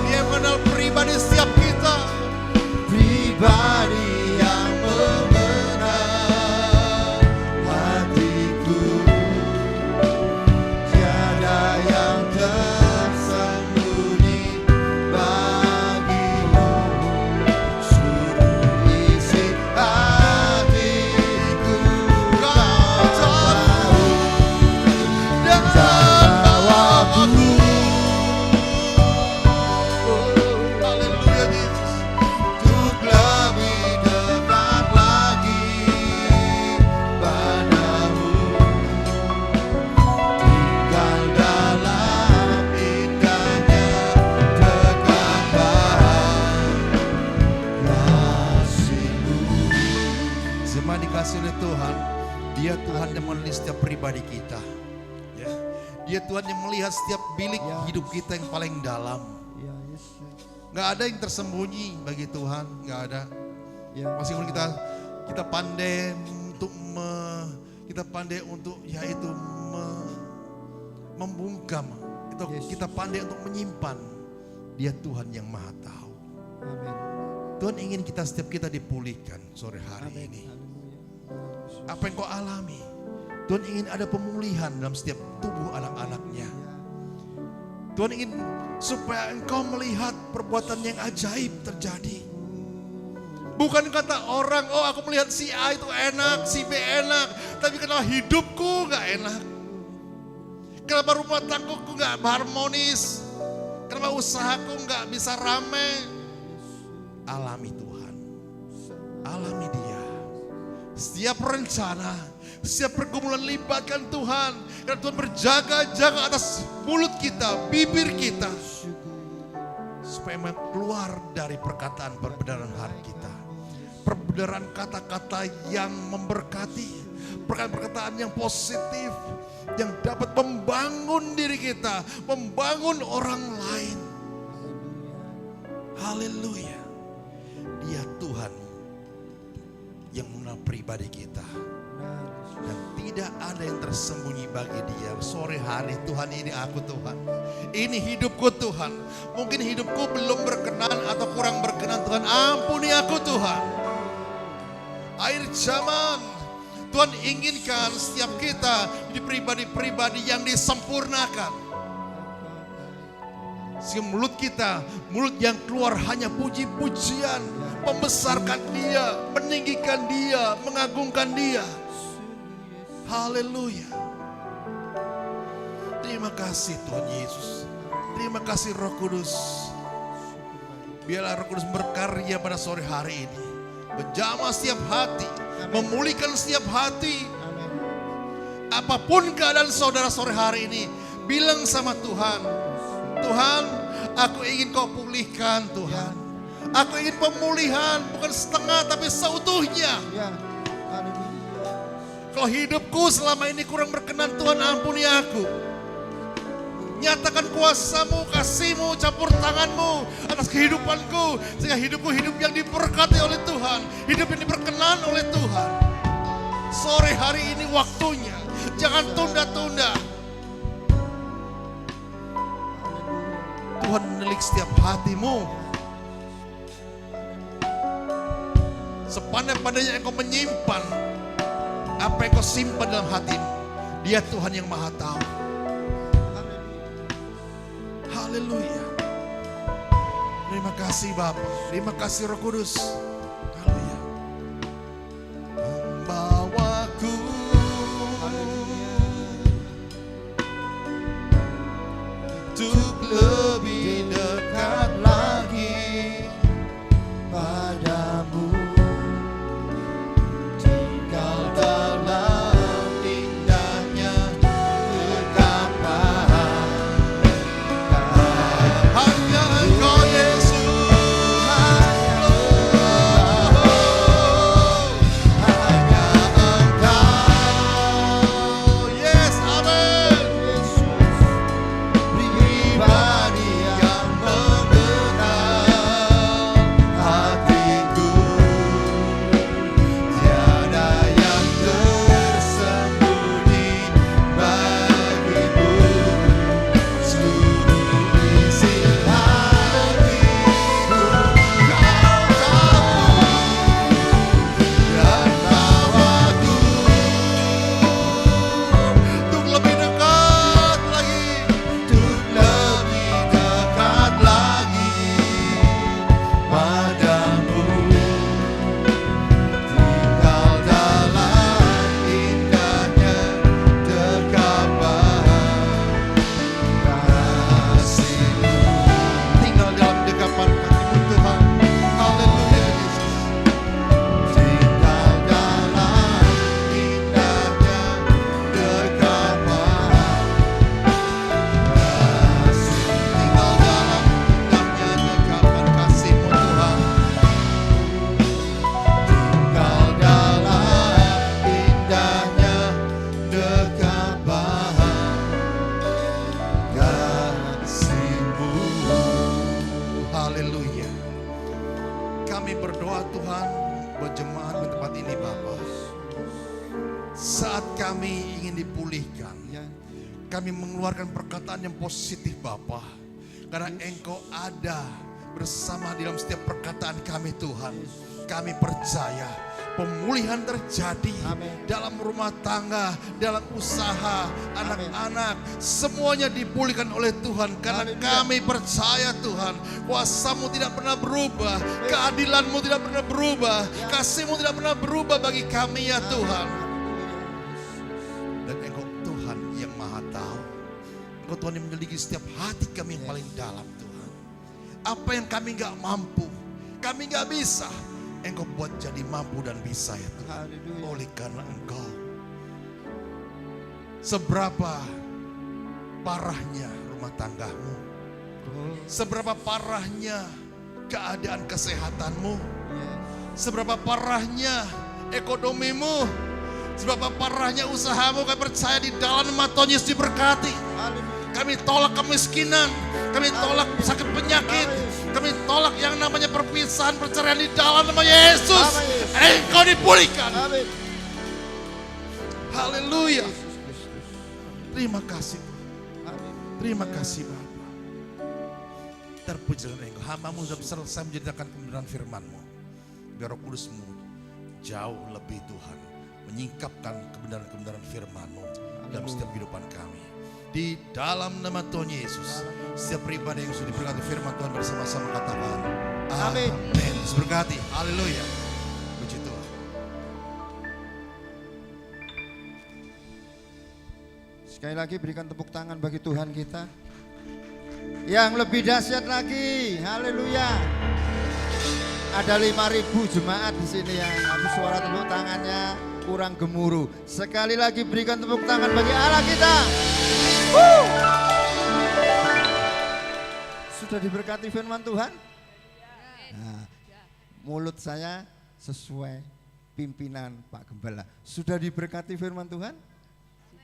Dia mengenal pribadi setiap kita. pribadi yang mengenal hatiku. Tiada yang tersembunyi bagimu, seluruh isi hatiku Kau tahu. Dan bawaku, Haleluya Yesus. untuk lebih dekat lagi padamu, tinggal dalam indahnya dekapan kasih-Mu. Semua dikasih oleh Tuhan. Dia Tuhan yang melihat setiap pribadi kita. Ya. Dia Tuhan yang melihat setiap bilik hidup kita yang paling dalam. Ya Yesus, Gak ada yang tersembunyi bagi Tuhan. Gak ada. ya Meskipun kita pandai untuk yaitu membungkam, itu Yesus. kita pandai untuk menyimpan. Dia Tuhan yang Maha Tahu. Amin. Tuhan ingin setiap kita dipulihkan sore hari Amin. ini. Haleluya. Apa yang kau alami? Tuhan ingin ada pemulihan dalam setiap tubuh anak-anaknya. Tuhan ingin supaya engkau melihat perbuatan yang ajaib terjadi. Bukan kata orang, oh aku melihat si A itu enak, si B enak. Tapi kenapa hidupku gak enak? Kenapa rumah tanggaku gak harmonis? Kenapa usahaku gak bisa rame? Alami Tuhan. Alami Dia. Setiap rencana, setiap pergumulan libatkan Tuhan. Karena Tuhan berjaga-jaga atas mulut kita, bibir kita. supaya keluar dari perkataan perbenaran hati kita. Perbenaran kata-kata yang memberkati, perkataan yang positif, yang dapat membangun diri kita, membangun orang lain. Haleluya. Dia Tuhan yang mengenal pribadi kita. Dan tidak ada yang tersembunyi bagi Dia. Sore hari, Tuhan, ini aku Tuhan. Ini hidupku Tuhan. Mungkin hidupku belum berkenan atau kurang berkenan Tuhan. Ampuni aku Tuhan. Akhir zaman, Tuhan inginkan setiap kita di pribadi-pribadi yang disempurnakan. Sehingga mulut kita, mulut yang keluar hanya puji-pujian, membesarkan Dia, meninggikan Dia, mengagungkan Dia. Haleluya. Terima kasih Tuhan Yesus. Terima kasih Roh Kudus. Biarlah Roh Kudus berkarya pada sore hari ini, menjamah setiap hati, memulihkan setiap hati. Apapun keadaan saudara sore hari ini, bilang sama Tuhan, Tuhan, aku ingin Kau pulihkan Tuhan. Aku ingin pemulihan, bukan setengah tapi seutuhnya. Kalau hidupku selama ini kurang berkenan, Tuhan, ampuni aku. Nyatakan kuasa-Mu, kasih-Mu, campur tangan-Mu atas kehidupanku, sehingga hidupku hidup yang diberkati oleh Tuhan, hidup yang diberkenan oleh Tuhan. Sore hari ini waktunya, jangan tunda-tunda. Tuhan menilik setiap hatimu. Sepandai-pandainya engkau menyimpan apa yang kau simpan dalam hatimu, Dia Tuhan yang Maha Tahu. Haleluya. Terima kasih Bapa, terima kasih Roh Kudus. Haleluya. Membawaku untuk lebih dekat lagi padamu. Kami mengeluarkan perkataan yang positif Bapa, karena Engkau ada bersama di dalam setiap perkataan kami Tuhan. Kami percaya pemulihan terjadi. Amin. Dalam rumah tangga, dalam usaha, anak-anak, semuanya dipulihkan oleh Tuhan. Karena kami percaya Tuhan, kuasa-Mu tidak pernah berubah, keadilan-Mu tidak pernah berubah, kasih-Mu tidak pernah berubah bagi kami ya Tuhan. Dan Engkau Tuhan yang Maha Tahu. Engkau Tuhan yang memiliki setiap hati kami yang paling dalam Tuhan. Apa yang kami gak mampu, kami gak bisa, Engkau buat jadi mampu dan bisa ya Tuhan. Oleh karena Engkau, seberapa parahnya rumah tanggamu, Seberapa parahnya keadaan kesehatanmu, Yes. seberapa parahnya ekonomimu, seberapa parahnya usahamu, kami percaya di dalam nama Tuhan Yesus diberkati. Haleluya. Kami tolak kemiskinan, kami tolak sakit penyakit, kami tolak yang namanya perpisahan, perceraian di dalam nama Yesus. Engkau dipulihkan. Amin. Haleluya. Yesus Kristus. Terima kasih. Amin. Terima kasih Bapa. Terpujilah Engkau. Hamba-Mu sudah selesai menceritakan kebenaran firman-Mu. Biar Roh Kudus-Mu jauh lebih Tuhan menyingkapkan kebenaran-kebenaran firman-Mu dalam setiap kehidupan kami. Di dalam nama Tuhan Yesus, setiap pribadi yang sudah diberkati firman Tuhan bersama-sama katakan Amin. Amin. Berkati. Haleluya. Puji Tuhan. Sekali lagi berikan tepuk tangan bagi Tuhan kita. Yang lebih dahsyat lagi, haleluya. Ada 5.000 jemaat di sini yang habis suara tepuk tangannya kurang gemuruh. Sekali lagi berikan tepuk tangan bagi Allah kita. Sudah diberkati firman Tuhan? Nah, mulut saya sesuai pimpinan Pak Gembala. Sudah diberkati firman Tuhan?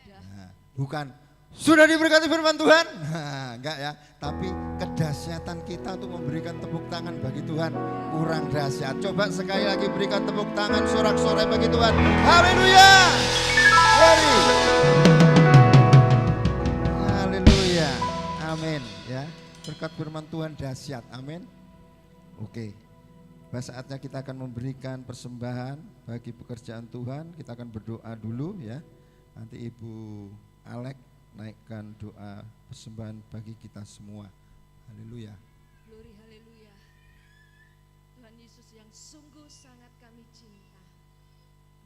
Nah, bukan sudah diberkati firman Tuhan? Nah, enggak ya. Tapi kedahsyatan kita untuk memberikan tepuk tangan bagi Tuhan kurang dahsyat. Coba sekali lagi berikan tepuk tangan sorak-sorai bagi Tuhan. Haleluya. Glory. Haleluya. Amin ya. Berkat firman Tuhan dahsyat. Amin. Oke. Saatnya kita akan memberikan persembahan bagi pekerjaan Tuhan. Kita akan berdoa dulu ya. Nanti Ibu Alek naikkan doa persembahan bagi kita semua. Haleluya. Glory, haleluya. Tuhan Yesus yang sungguh sangat kami cinta.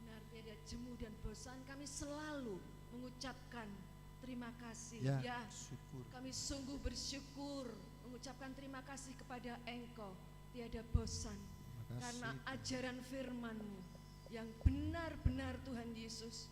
Benar tiada jemu dan bosan, kami selalu mengucapkan terima kasih. Ya, syukur. Kami sungguh bersyukur mengucapkan terima kasih kepada Engkau. Tiada bosan Terima kasih, karena Tuhan. ajaran firman-Mu yang benar-benar Tuhan Yesus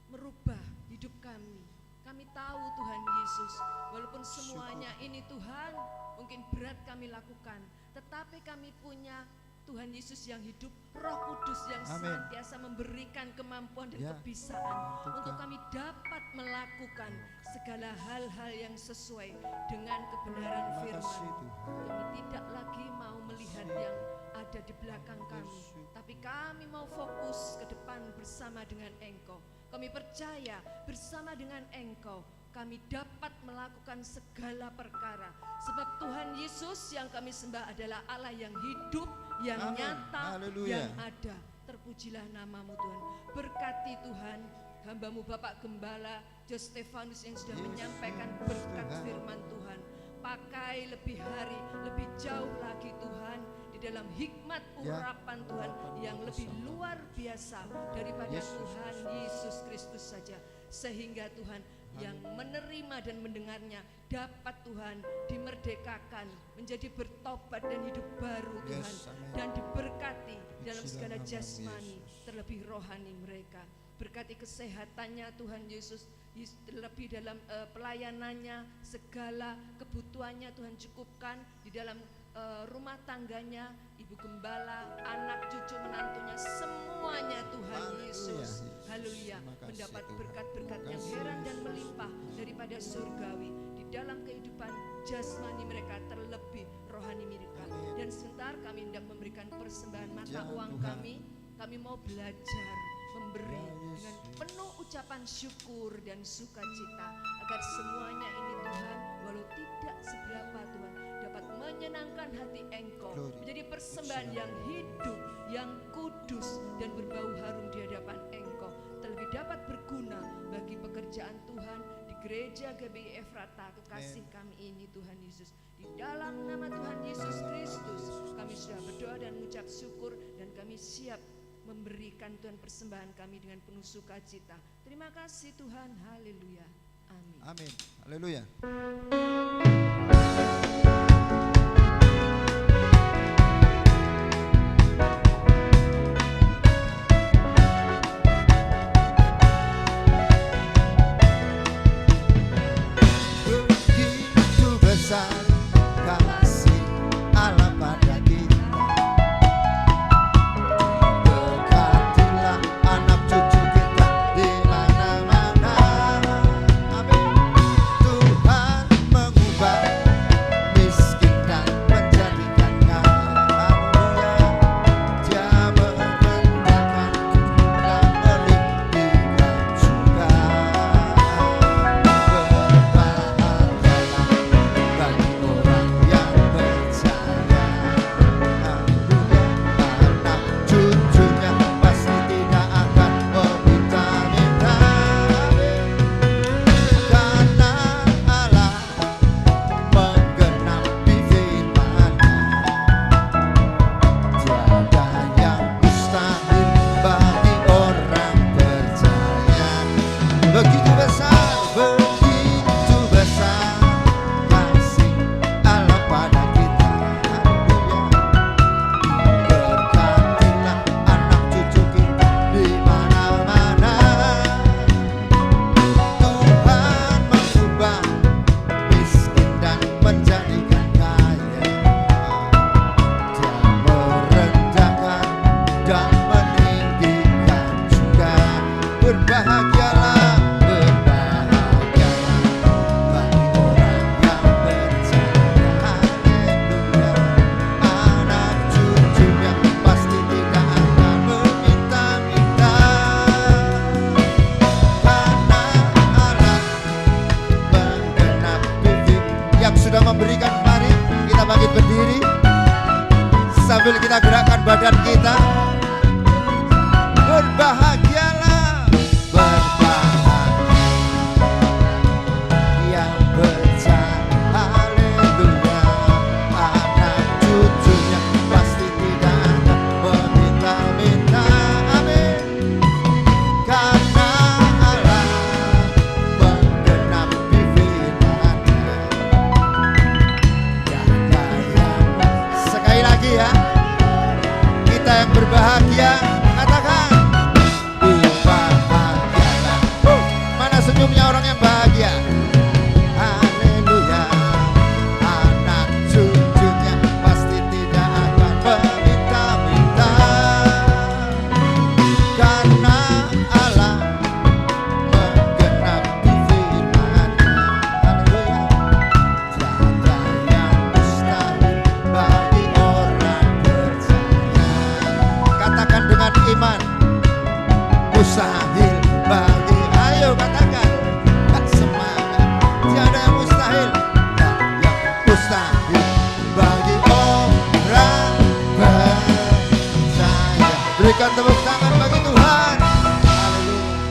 merubah hidup kami. Kami tahu Tuhan Yesus, walaupun semuanya ini Tuhan mungkin berat kami lakukan, tetapi kami punya Tuhan Yesus yang hidup, Roh Kudus yang Amin. senantiasa memberikan kemampuan dan Ya, kebisaan Tuhan. untuk kami dapat melakukan segala hal-hal yang sesuai dengan kebenaran Terima firman. kasih Tuhan. Kami tidak lagi mau melihat yang ada di belakang kami, tapi kami mau fokus ke depan bersama dengan Engkau. Kami percaya bersama dengan Engkau kami dapat melakukan segala perkara. Sebab Tuhan Yesus yang kami sembah adalah Allah yang hidup, yang Amin. nyata, Haleluya. yang ada. Terpujilah namamu Tuhan. Berkati Tuhan hamba-Mu Bapak Gembala Jos Stefanus yang sudah Yesus, menyampaikan berkat Tuhan. firman Tuhan. Pakai lebih hari, lebih jauh lagi Tuhan di dalam hikmat Ya. urapan Tuhan yang lebih luar biasa daripada Yesus. Tuhan Yesus Kristus saja. Sehingga Tuhan yang menerima dan mendengarnya dapat Tuhan dimerdekakan, menjadi bertobat dan hidup baru Tuhan. Yes, amin. Dan diberkati dalam Pujilah segala namamu, jasmani, Yesus. terlebih rohani mereka. Berkati kesehatannya Tuhan Yesus, terlebih dalam pelayanannya, segala kebutuhannya Tuhan cukupkan di dalam rumah tangganya, ibu gembala, anak cucu menantunya, semuanya Tuhan Haleluya, Yesus. Yesus. Haleluya, Terima kasih, mendapat Tuhan. berkat-berkat Terima yang kasih, heran dan Yesus. melimpah daripada surgawi di dalam kehidupan jasmani mereka, terlebih rohani mereka. Amin. Dan sebentar kami hendak memberikan persembahan mata Jangan, uang Tuhan. kami mau belajar memberi Ya, Yesus. dengan penuh ucapan syukur dan sukacita, agar semuanya ini Tuhan, walau tidak seberapa Tuhan, dapat menyenangkan hati Engkau, Glory. menjadi persembahan Puji yang hidup, yang kudus dan berbau harum di hadapan Engkau, terlebih dapat berguna bagi pekerjaan Tuhan di gereja GBI Efrata kekasih kami ini Tuhan Yesus. Di dalam nama Tuhan Yesus Kristus kami sudah berdoa dan mengucap syukur, dan kami siap memberikan Tuhan persembahan kami dengan penuh sukacita. Terima kasih Tuhan, haleluya, amin. Amin. Haleluya. Begitu besar berikan, mari kita bangkit berdiri sambil kita gerakkan badan kita. Berbahagialah, berbahagia percaya, haleluya. Anak cucunya pasti tidak akan meminta-minta, amin. Karena Allah menggenapi firman-Nya. Sekali lagi ya, kita yang berbahagia, katakan berbahagialah. Mana senyumnya orang yang bahagia? Haleluya. Anak cucunya pasti tidak akan meminta-minta, karena Allah menggenapi firman-Nya. Haleluya. Tiada yang mustahil bagi orang percaya. Katakan dengan iman, mustahil bagi, ayo katakan, tak semangat. Tiada yang mustahil, tak yang mustahil bagi orang percaya. Berikan tepuk tangan bagi Tuhan. Haleluya.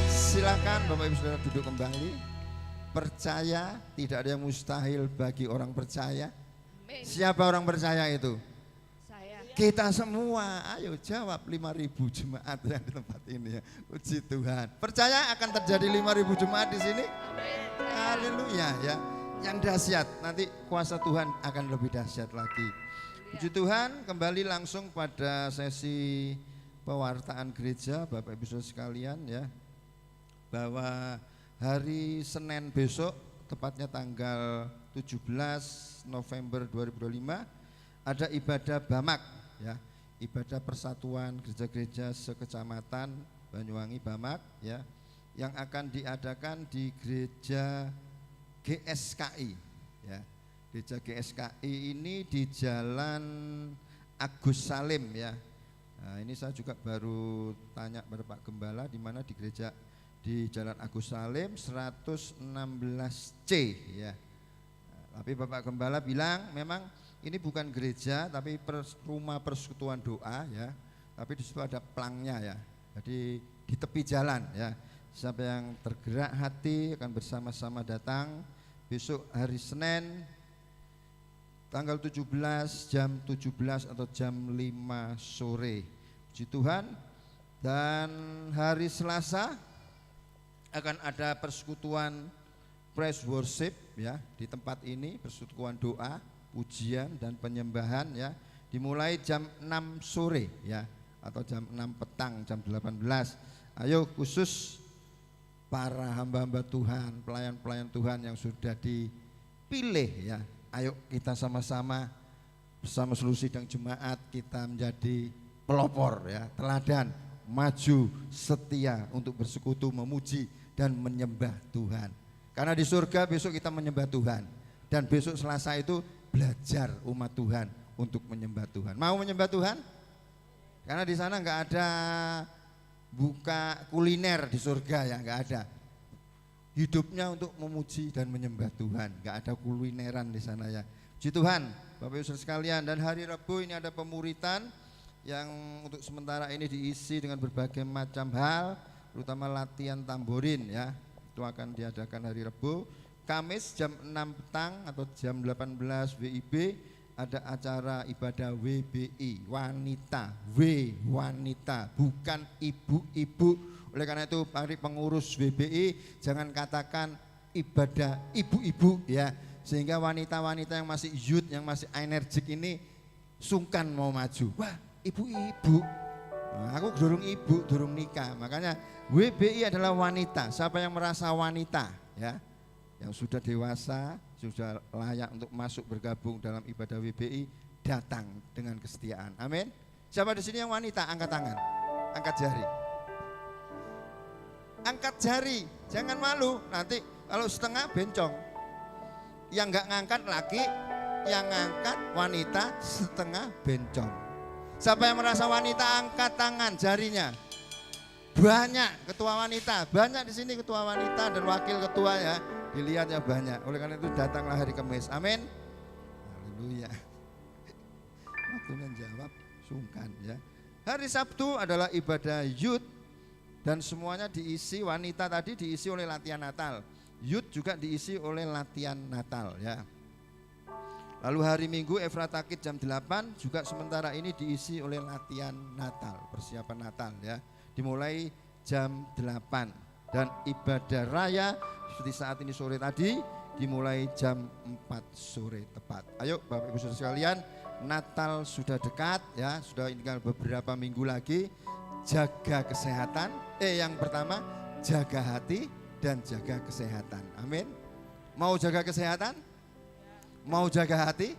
Silakan Bapak Ibu Saudara duduk kembali. Percaya, tidak ada yang mustahil bagi orang percaya. Amin. Siapa orang percaya itu? Saya. Kita semua, ayo jawab. 5.000 jemaat yang di tempat ini ya. Puji Tuhan. Percaya akan terjadi 5.000 jemaat di sini? Haleluya ya. Yang dahsyat, nanti kuasa Tuhan akan lebih dahsyat lagi. Puji Tuhan, kembali langsung pada sesi pewartaan gereja Bapak Ibu Saudara sekalian ya. Bahwa hari Senin besok, tepatnya tanggal 17 November 2025, ada ibadah Bamak ya, ibadah persatuan gereja-gereja sekecamatan Banyuwangi Bamak ya, yang akan diadakan di gereja GSKI ya. Gereja GSKI ini di Jalan Agus Salim ya. Nah, ini saya juga baru tanya pada Pak Gembala di mana di gereja di Jalan Agus Salim 116C ya. Nah, tapi Bapak Gembala bilang memang ini bukan gereja tapi rumah persekutuan doa ya. Tapi di situ ada plangnya ya. Jadi di tepi jalan ya. Siapa yang tergerak hati akan bersama-sama datang besok hari Senin tanggal 17 jam 17 atau jam 5 sore. Puji Tuhan. Dan hari Selasa akan ada persekutuan praise worship ya di tempat ini, persekutuan doa, pujian dan penyembahan ya, dimulai jam 6 sore ya atau jam 6 petang, jam 18. Ayo khusus para hamba-hamba Tuhan, pelayan-pelayan Tuhan yang sudah dipilih ya. Ayo kita sama-sama bersama seluruh sidang jemaat kita menjadi pelopor ya, teladan, maju, setia untuk bersekutu, memuji dan menyembah Tuhan. Karena di surga besok kita menyembah Tuhan. Dan besok Selasa itu belajar umat Tuhan untuk menyembah Tuhan. Mau menyembah Tuhan? Karena di sana enggak ada buka kuliner di surga ya, enggak ada. Hidupnya untuk memuji dan menyembah Tuhan, enggak ada kulineran di sana ya. Puji Tuhan, Bapak Ibu Saudara sekalian, dan hari Rabu ini ada pemuritan yang untuk sementara ini diisi dengan berbagai macam hal, terutama latihan tamborin ya. Itu akan diadakan hari Rabu. Kamis jam 6 petang atau jam 18 WIB ada acara ibadah WBI, wanita, wanita, bukan ibu-ibu. Oleh karena itu mari pengurus WBI jangan katakan ibadah ibu-ibu ya, sehingga wanita-wanita yang masih youth, yang masih energik ini sungkan mau maju. Wah, ibu-ibu. Nah, aku durung ibu, durung nikah. Makanya WBI adalah wanita. Siapa yang merasa wanita ya, yang sudah dewasa, sudah layak untuk masuk bergabung dalam ibadah WBI, datang dengan kesetiaan. Amin. Siapa di sini yang wanita? Angkat tangan, angkat jari. Angkat jari, jangan malu. Nanti kalau setengah bencong. Yang enggak ngangkat laki, yang ngangkat wanita setengah bencong. Siapa yang merasa wanita angkat tangan jarinya. Banyak ketua wanita, banyak di sini ketua wanita dan wakil ketua ya. Di Pilihannya banyak. Oleh karena itu datanglah hari Kamis. Amin. Haleluya. Waktunya jawab sungkan ya. Hari Sabtu adalah ibadah youth dan semuanya diisi, wanita tadi diisi oleh latihan Natal. Youth juga diisi oleh latihan Natal ya. Lalu hari Minggu Efrata Kids jam 8 juga sementara ini diisi oleh latihan Natal, persiapan Natal ya. Dimulai jam 8 dan ibadah raya seperti saat ini sore tadi dimulai jam 4 sore tepat. Ayo Bapak Ibu Saudara sekalian, Natal sudah dekat ya, sudah tinggal beberapa minggu lagi. Jaga kesehatan. Yang pertama jaga hati dan jaga kesehatan. Amin. Mau jaga kesehatan? Mau jaga hati?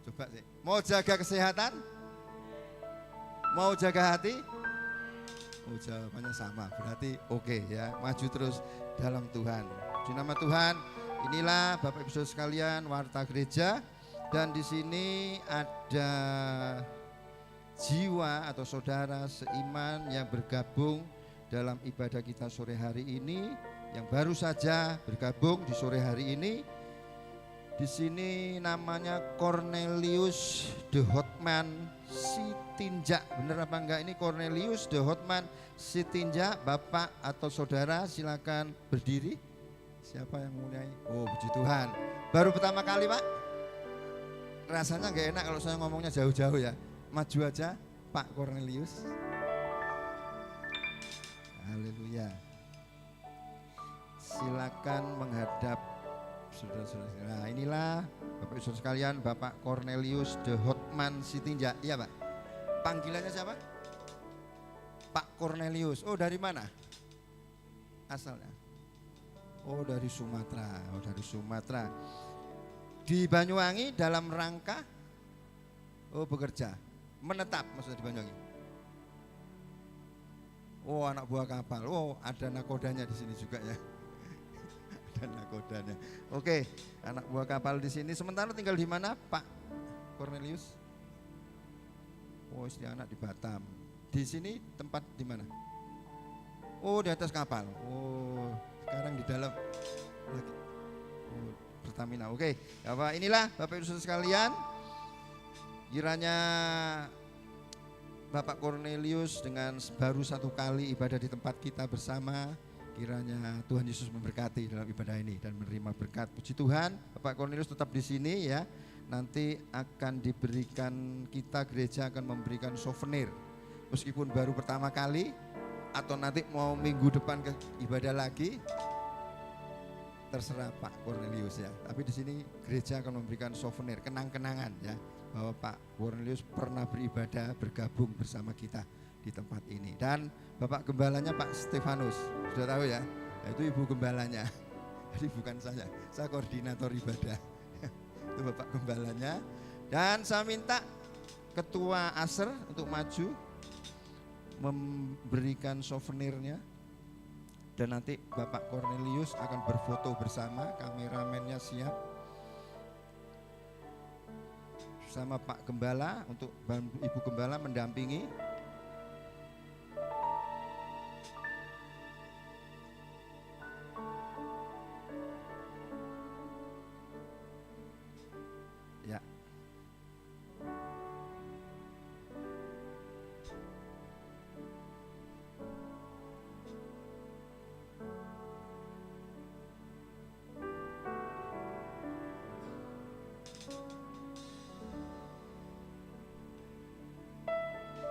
Coba sih. Mau jaga kesehatan? Mau jaga hati? Jawabannya sama. Berarti oke ya. Maju terus dalam Tuhan. Di nama Tuhan, inilah Bapak Ibu Saudara sekalian warta gereja dan di sini ada jiwa atau saudara seiman yang bergabung dalam ibadah kita sore hari ini, yang baru saja bergabung di sore hari ini. Di sini namanya Cornelius de Hotman Sitinjak. Benar apa enggak ini Cornelius de Hotman Sitinjak? Bapak atau saudara silakan berdiri. Siapa yang mulai? Oh, puji Tuhan. Baru pertama kali Pak? Rasanya enggak enak kalau saya ngomongnya jauh-jauh ya. Maju aja Pak Cornelius. Haleluya. Silakan menghadap saudara-saudara. Nah inilah Bapak Ibu sekalian, Bapak Cornelius de Hotman Sitinjak. Iya Pak. Panggilannya siapa? Pak Cornelius. Oh dari mana? Asalnya? Oh dari Sumatera. Oh dari Sumatera. Di Banyuwangi dalam rangka bekerja, menetap maksudnya di Banyuwangi. Oh anak buah kapal. Oh ada nakodanya di sini juga ya. Dan nakodanya. Oke, anak buah kapal di sini. Sementara tinggal di mana, Pak Cornelius? Oh, istri anak di Batam. Di sini tempat di mana? Oh, di atas kapal. Oh, sekarang di dalam lagi. Oh, Pertamina. Oke, Bapak inilah Bapak Ibu sekalian. Kiranya Bapak Cornelius dengan baru satu kali ibadah di tempat kita bersama, kiranya Tuhan Yesus memberkati dalam ibadah ini dan menerima berkat. Puji Tuhan, Bapak Cornelius tetap di sini ya. Nanti akan diberikan, kita gereja akan memberikan souvenir. Meskipun baru pertama kali atau nanti mau minggu depan ke ibadah lagi, terserah Pak Cornelius ya. Tapi di sini gereja akan memberikan souvenir, kenang-kenangan ya, bahwa Pak Cornelius pernah beribadah, bergabung bersama kita di tempat ini. Dan Bapak Gembalanya Pak Stefanus, sudah tahu ya, itu Ibu Gembalanya. Jadi bukan saya koordinator ibadah. Itu Bapak Gembalanya. Dan saya minta Ketua Aser untuk maju memberikan souvenirnya. Dan nanti Bapak Cornelius akan berfoto bersama, kameramennya siap. Sama Pak Gembala untuk Ibu Gembala mendampingi. Ya.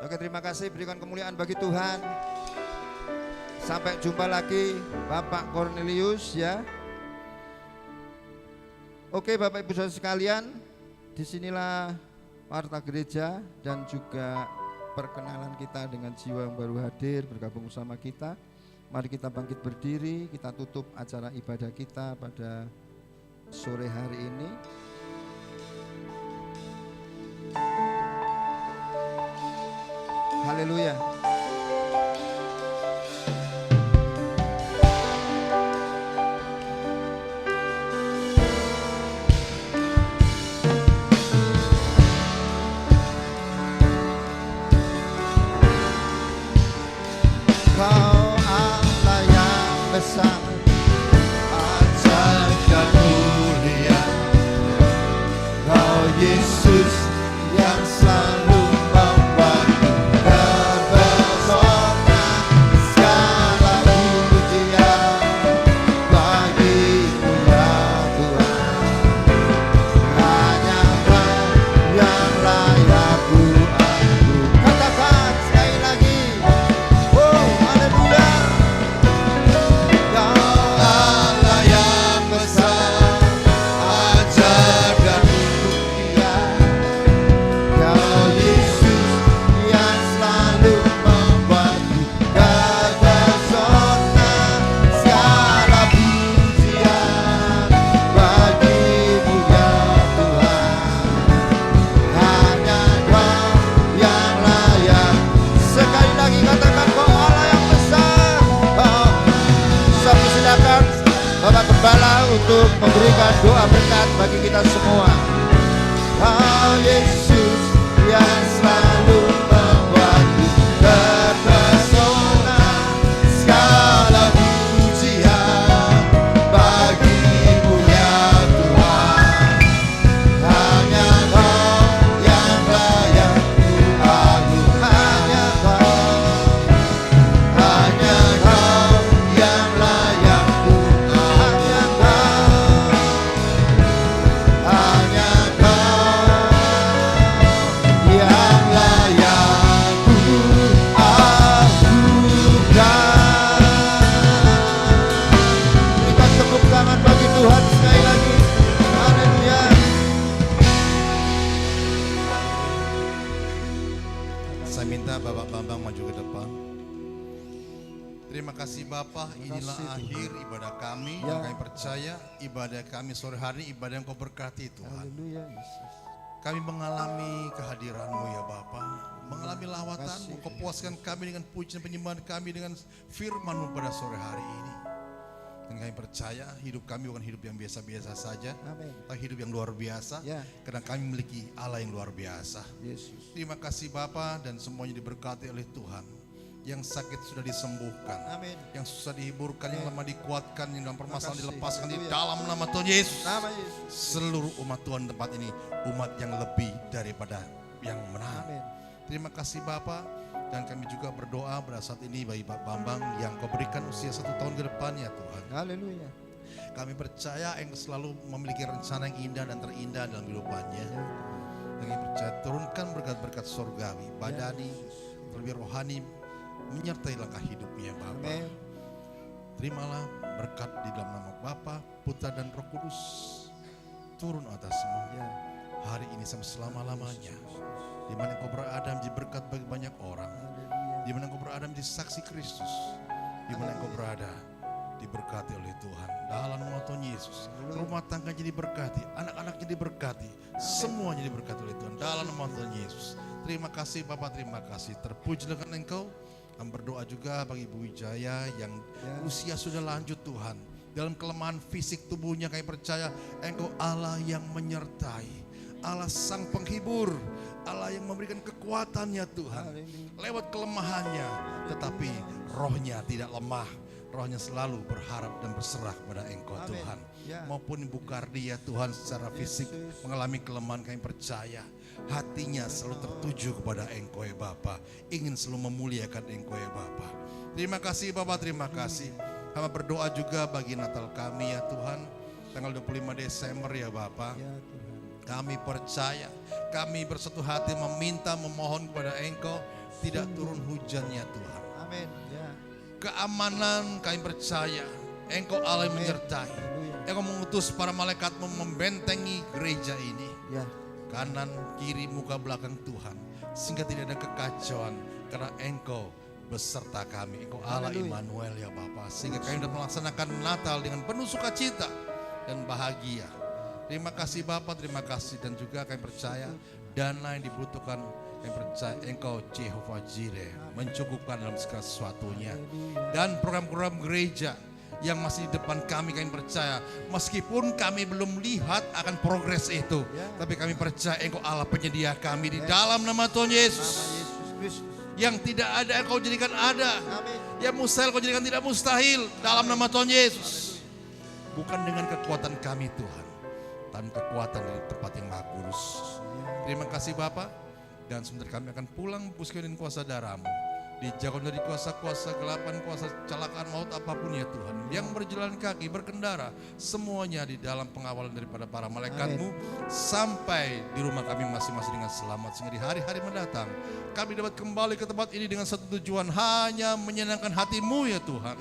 Oke, terima kasih, berikan kemuliaan bagi Tuhan. Sampai jumpa lagi Bapak Cornelius ya. Oke Bapak Ibu Saudara sekalian, disinilah warta gereja dan juga perkenalan kita dengan jiwa yang baru hadir bergabung bersama kita. Mari kita bangkit berdiri, kita tutup acara ibadah kita pada sore hari ini. Haleluya. Kau Allah yang besar, memberikan doa berkat bagi kita semua. Kau Yesus yang selalu membuatku terpesona, segala pujian bagimu ya Tuhan. Hanya Kau yang layak ku agung, hanya Kau yang layak ku, hanya Kau yang layak ku agungkan. Berikan tepuk tangan bagi Tuhan sekali lagi. Haleluya. Saya minta Bapak Bambang maju ke depan. Terima kasih Bapak, inilah kasih, akhir ibadah kami. Ya. Dan kami percaya ibadah kami sore hari ibadah yang Kau berkati Tuhan. Haleluya Yesus. Kami mengalami kehadiran-Mu ya Bapa, mengalami lawatan-Mu. Kasih. Kau puaskan kami dengan pujian penyembahan kami dengan firman-Mu pada sore hari ini. Dan kami percaya hidup kami bukan hidup yang biasa-biasa saja, Amin. tapi hidup yang luar biasa. Ya. Karena kami memiliki Allah yang luar biasa. Yesus. Terima kasih Bapa, dan semuanya diberkati oleh Tuhan. Yang sakit sudah disembuhkan, Amin. yang susah dihiburkan, yang lemah dikuatkan, yang dalam permasalahan Terima kasih. dilepaskan di Haleluya. dalam nama Tuhan Yesus. Nama Yesus. Seluruh umat Tuhan di tempat ini, umat yang lebih daripada yang menang. Amin. Terima kasih Bapa, dan kami juga berdoa pada saat ini bagi Pak Bambang yang Kau berikan usia 1 tahun ke depan ya Tuhan. Haleluya. Kami percaya Engkau selalu memiliki rencana yang indah dan terindah dalam kehidupannya. Dan kami percaya turunkan berkat-berkat surgawi, badani, terlebih rohani, menyertai langkah hidupnya Bapa. Amin. Terimalah berkat di dalam nama Bapa, Putra dan Roh Kudus turun atasmu Ya. hari ini sampai selama-lamanya. Di mana Engkau berada menjadi berkat bagi banyak orang, Haleluya. di mana Engkau berada menjadi saksi Kristus, di mana Engkau berada diberkati oleh Tuhan dalam nama Tuhan Yesus. Rumah tangganya diberkati, anak-anaknya diberkati, semuanya diberkati oleh Tuhan dalam nama Tuhan Yesus. Terima kasih Bapak, terima kasih. Terpujilah Engkau. Kami berdoa juga bagi Ibu Wijaya yang usia sudah lanjut Tuhan. Dalam kelemahan fisik tubuhnya kami percaya Engkau Allah yang menyertai, Allah sang penghibur, Allah yang memberikan kekuatan ya Tuhan. Lewat kelemahannya, tetapi rohnya tidak lemah. Rohnya selalu berharap dan berserah kepada Engkau Amin. Tuhan. Ya. Maupun Ibu Kardi ya Tuhan secara fisik Yesus. mengalami kelemahan, kami percaya hatinya selalu tertuju kepada Engkau ya Bapa, ingin selalu memuliakan Engkau ya Bapa. Terima kasih Bapak, terima kasih. Kami berdoa juga bagi Natal kami ya Tuhan, tanggal 25 Desember ya Bapa. Ya Tuhan. Kami percaya, kami bersatu hati meminta, memohon kepada Engkau tidak turun hujannya Tuhan. Amin. Ya. Keamanan kami percaya Engkau Allah yang menyertai. Haleluya. Engkau mengutus para malaikatmu membentengi gereja ini, Ya. kanan, kiri, muka, belakang Tuhan, sehingga tidak ada kekacauan karena Engkau beserta kami. Engkau Allah Haleluya. Immanuel ya Bapa, sehingga kami dapat melaksanakan Natal dengan penuh sukacita dan bahagia. Terima kasih Bapak, terima kasih. Dan juga kami percaya dana yang dibutuhkan, kami percaya Engkau Jehovah Jireh mencukupkan dalam segala sesuatunya. Dan program-program gereja yang masih di depan kami percaya, meskipun kami belum lihat akan progres itu, tapi kami percaya Engkau Allah penyedia kami di dalam nama Tuhan Nama Yesus. Yesus Kristus. Yang tidak ada Engkau jadikan ada, Amin. yang mustahil Kau jadikan tidak mustahil dalam nama Tuhan Yesus. Bukan dengan kekuatan kami Tuhan, dan kekuatan dari tempat yang Maha Kudus. Terima kasih Bapak, dan sebentar kami akan pulang puskenin kuasa darah-Mu. Dijauhkan dari kuasa-kuasa kegelapan, kuasa kecelakaan maut apapun ya Tuhan. Yang berjalan kaki, berkendara, semuanya di dalam pengawalan daripada para malaikat-Mu. Sampai di rumah kami masing-masing dengan selamat. Sehingga di hari-hari mendatang kami dapat kembali ke tempat ini dengan satu tujuan, hanya menyenangkan hati-Mu ya Tuhan.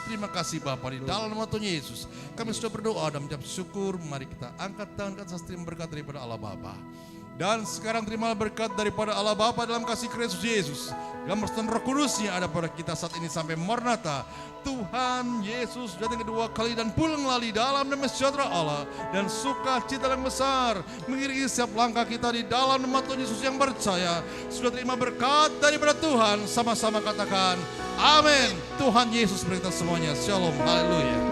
Terima kasih Bapa, di dalam nama Tuhan Yesus kami sudah berdoa dan mengucap syukur. Mari kita angkat tangan ke atas, terima berkat daripada Allah Bapa. Dan sekarang terima berkat daripada Allah Bapa dalam kasih Kristus Yesus, dalam persekutuan Roh Kudus yang ada pada kita saat ini sampai Maranatha. Tuhan Yesus datang kedua kali dan pulang lagi dalam nama sejahtera Allah dan sukacita yang besar mengiringi setiap langkah kita di dalam nama Tuhan Yesus yang percaya. Sudah terima berkat daripada Tuhan, sama-sama katakan amin. Tuhan Yesus berkata semuanya. Shalom, haleluya.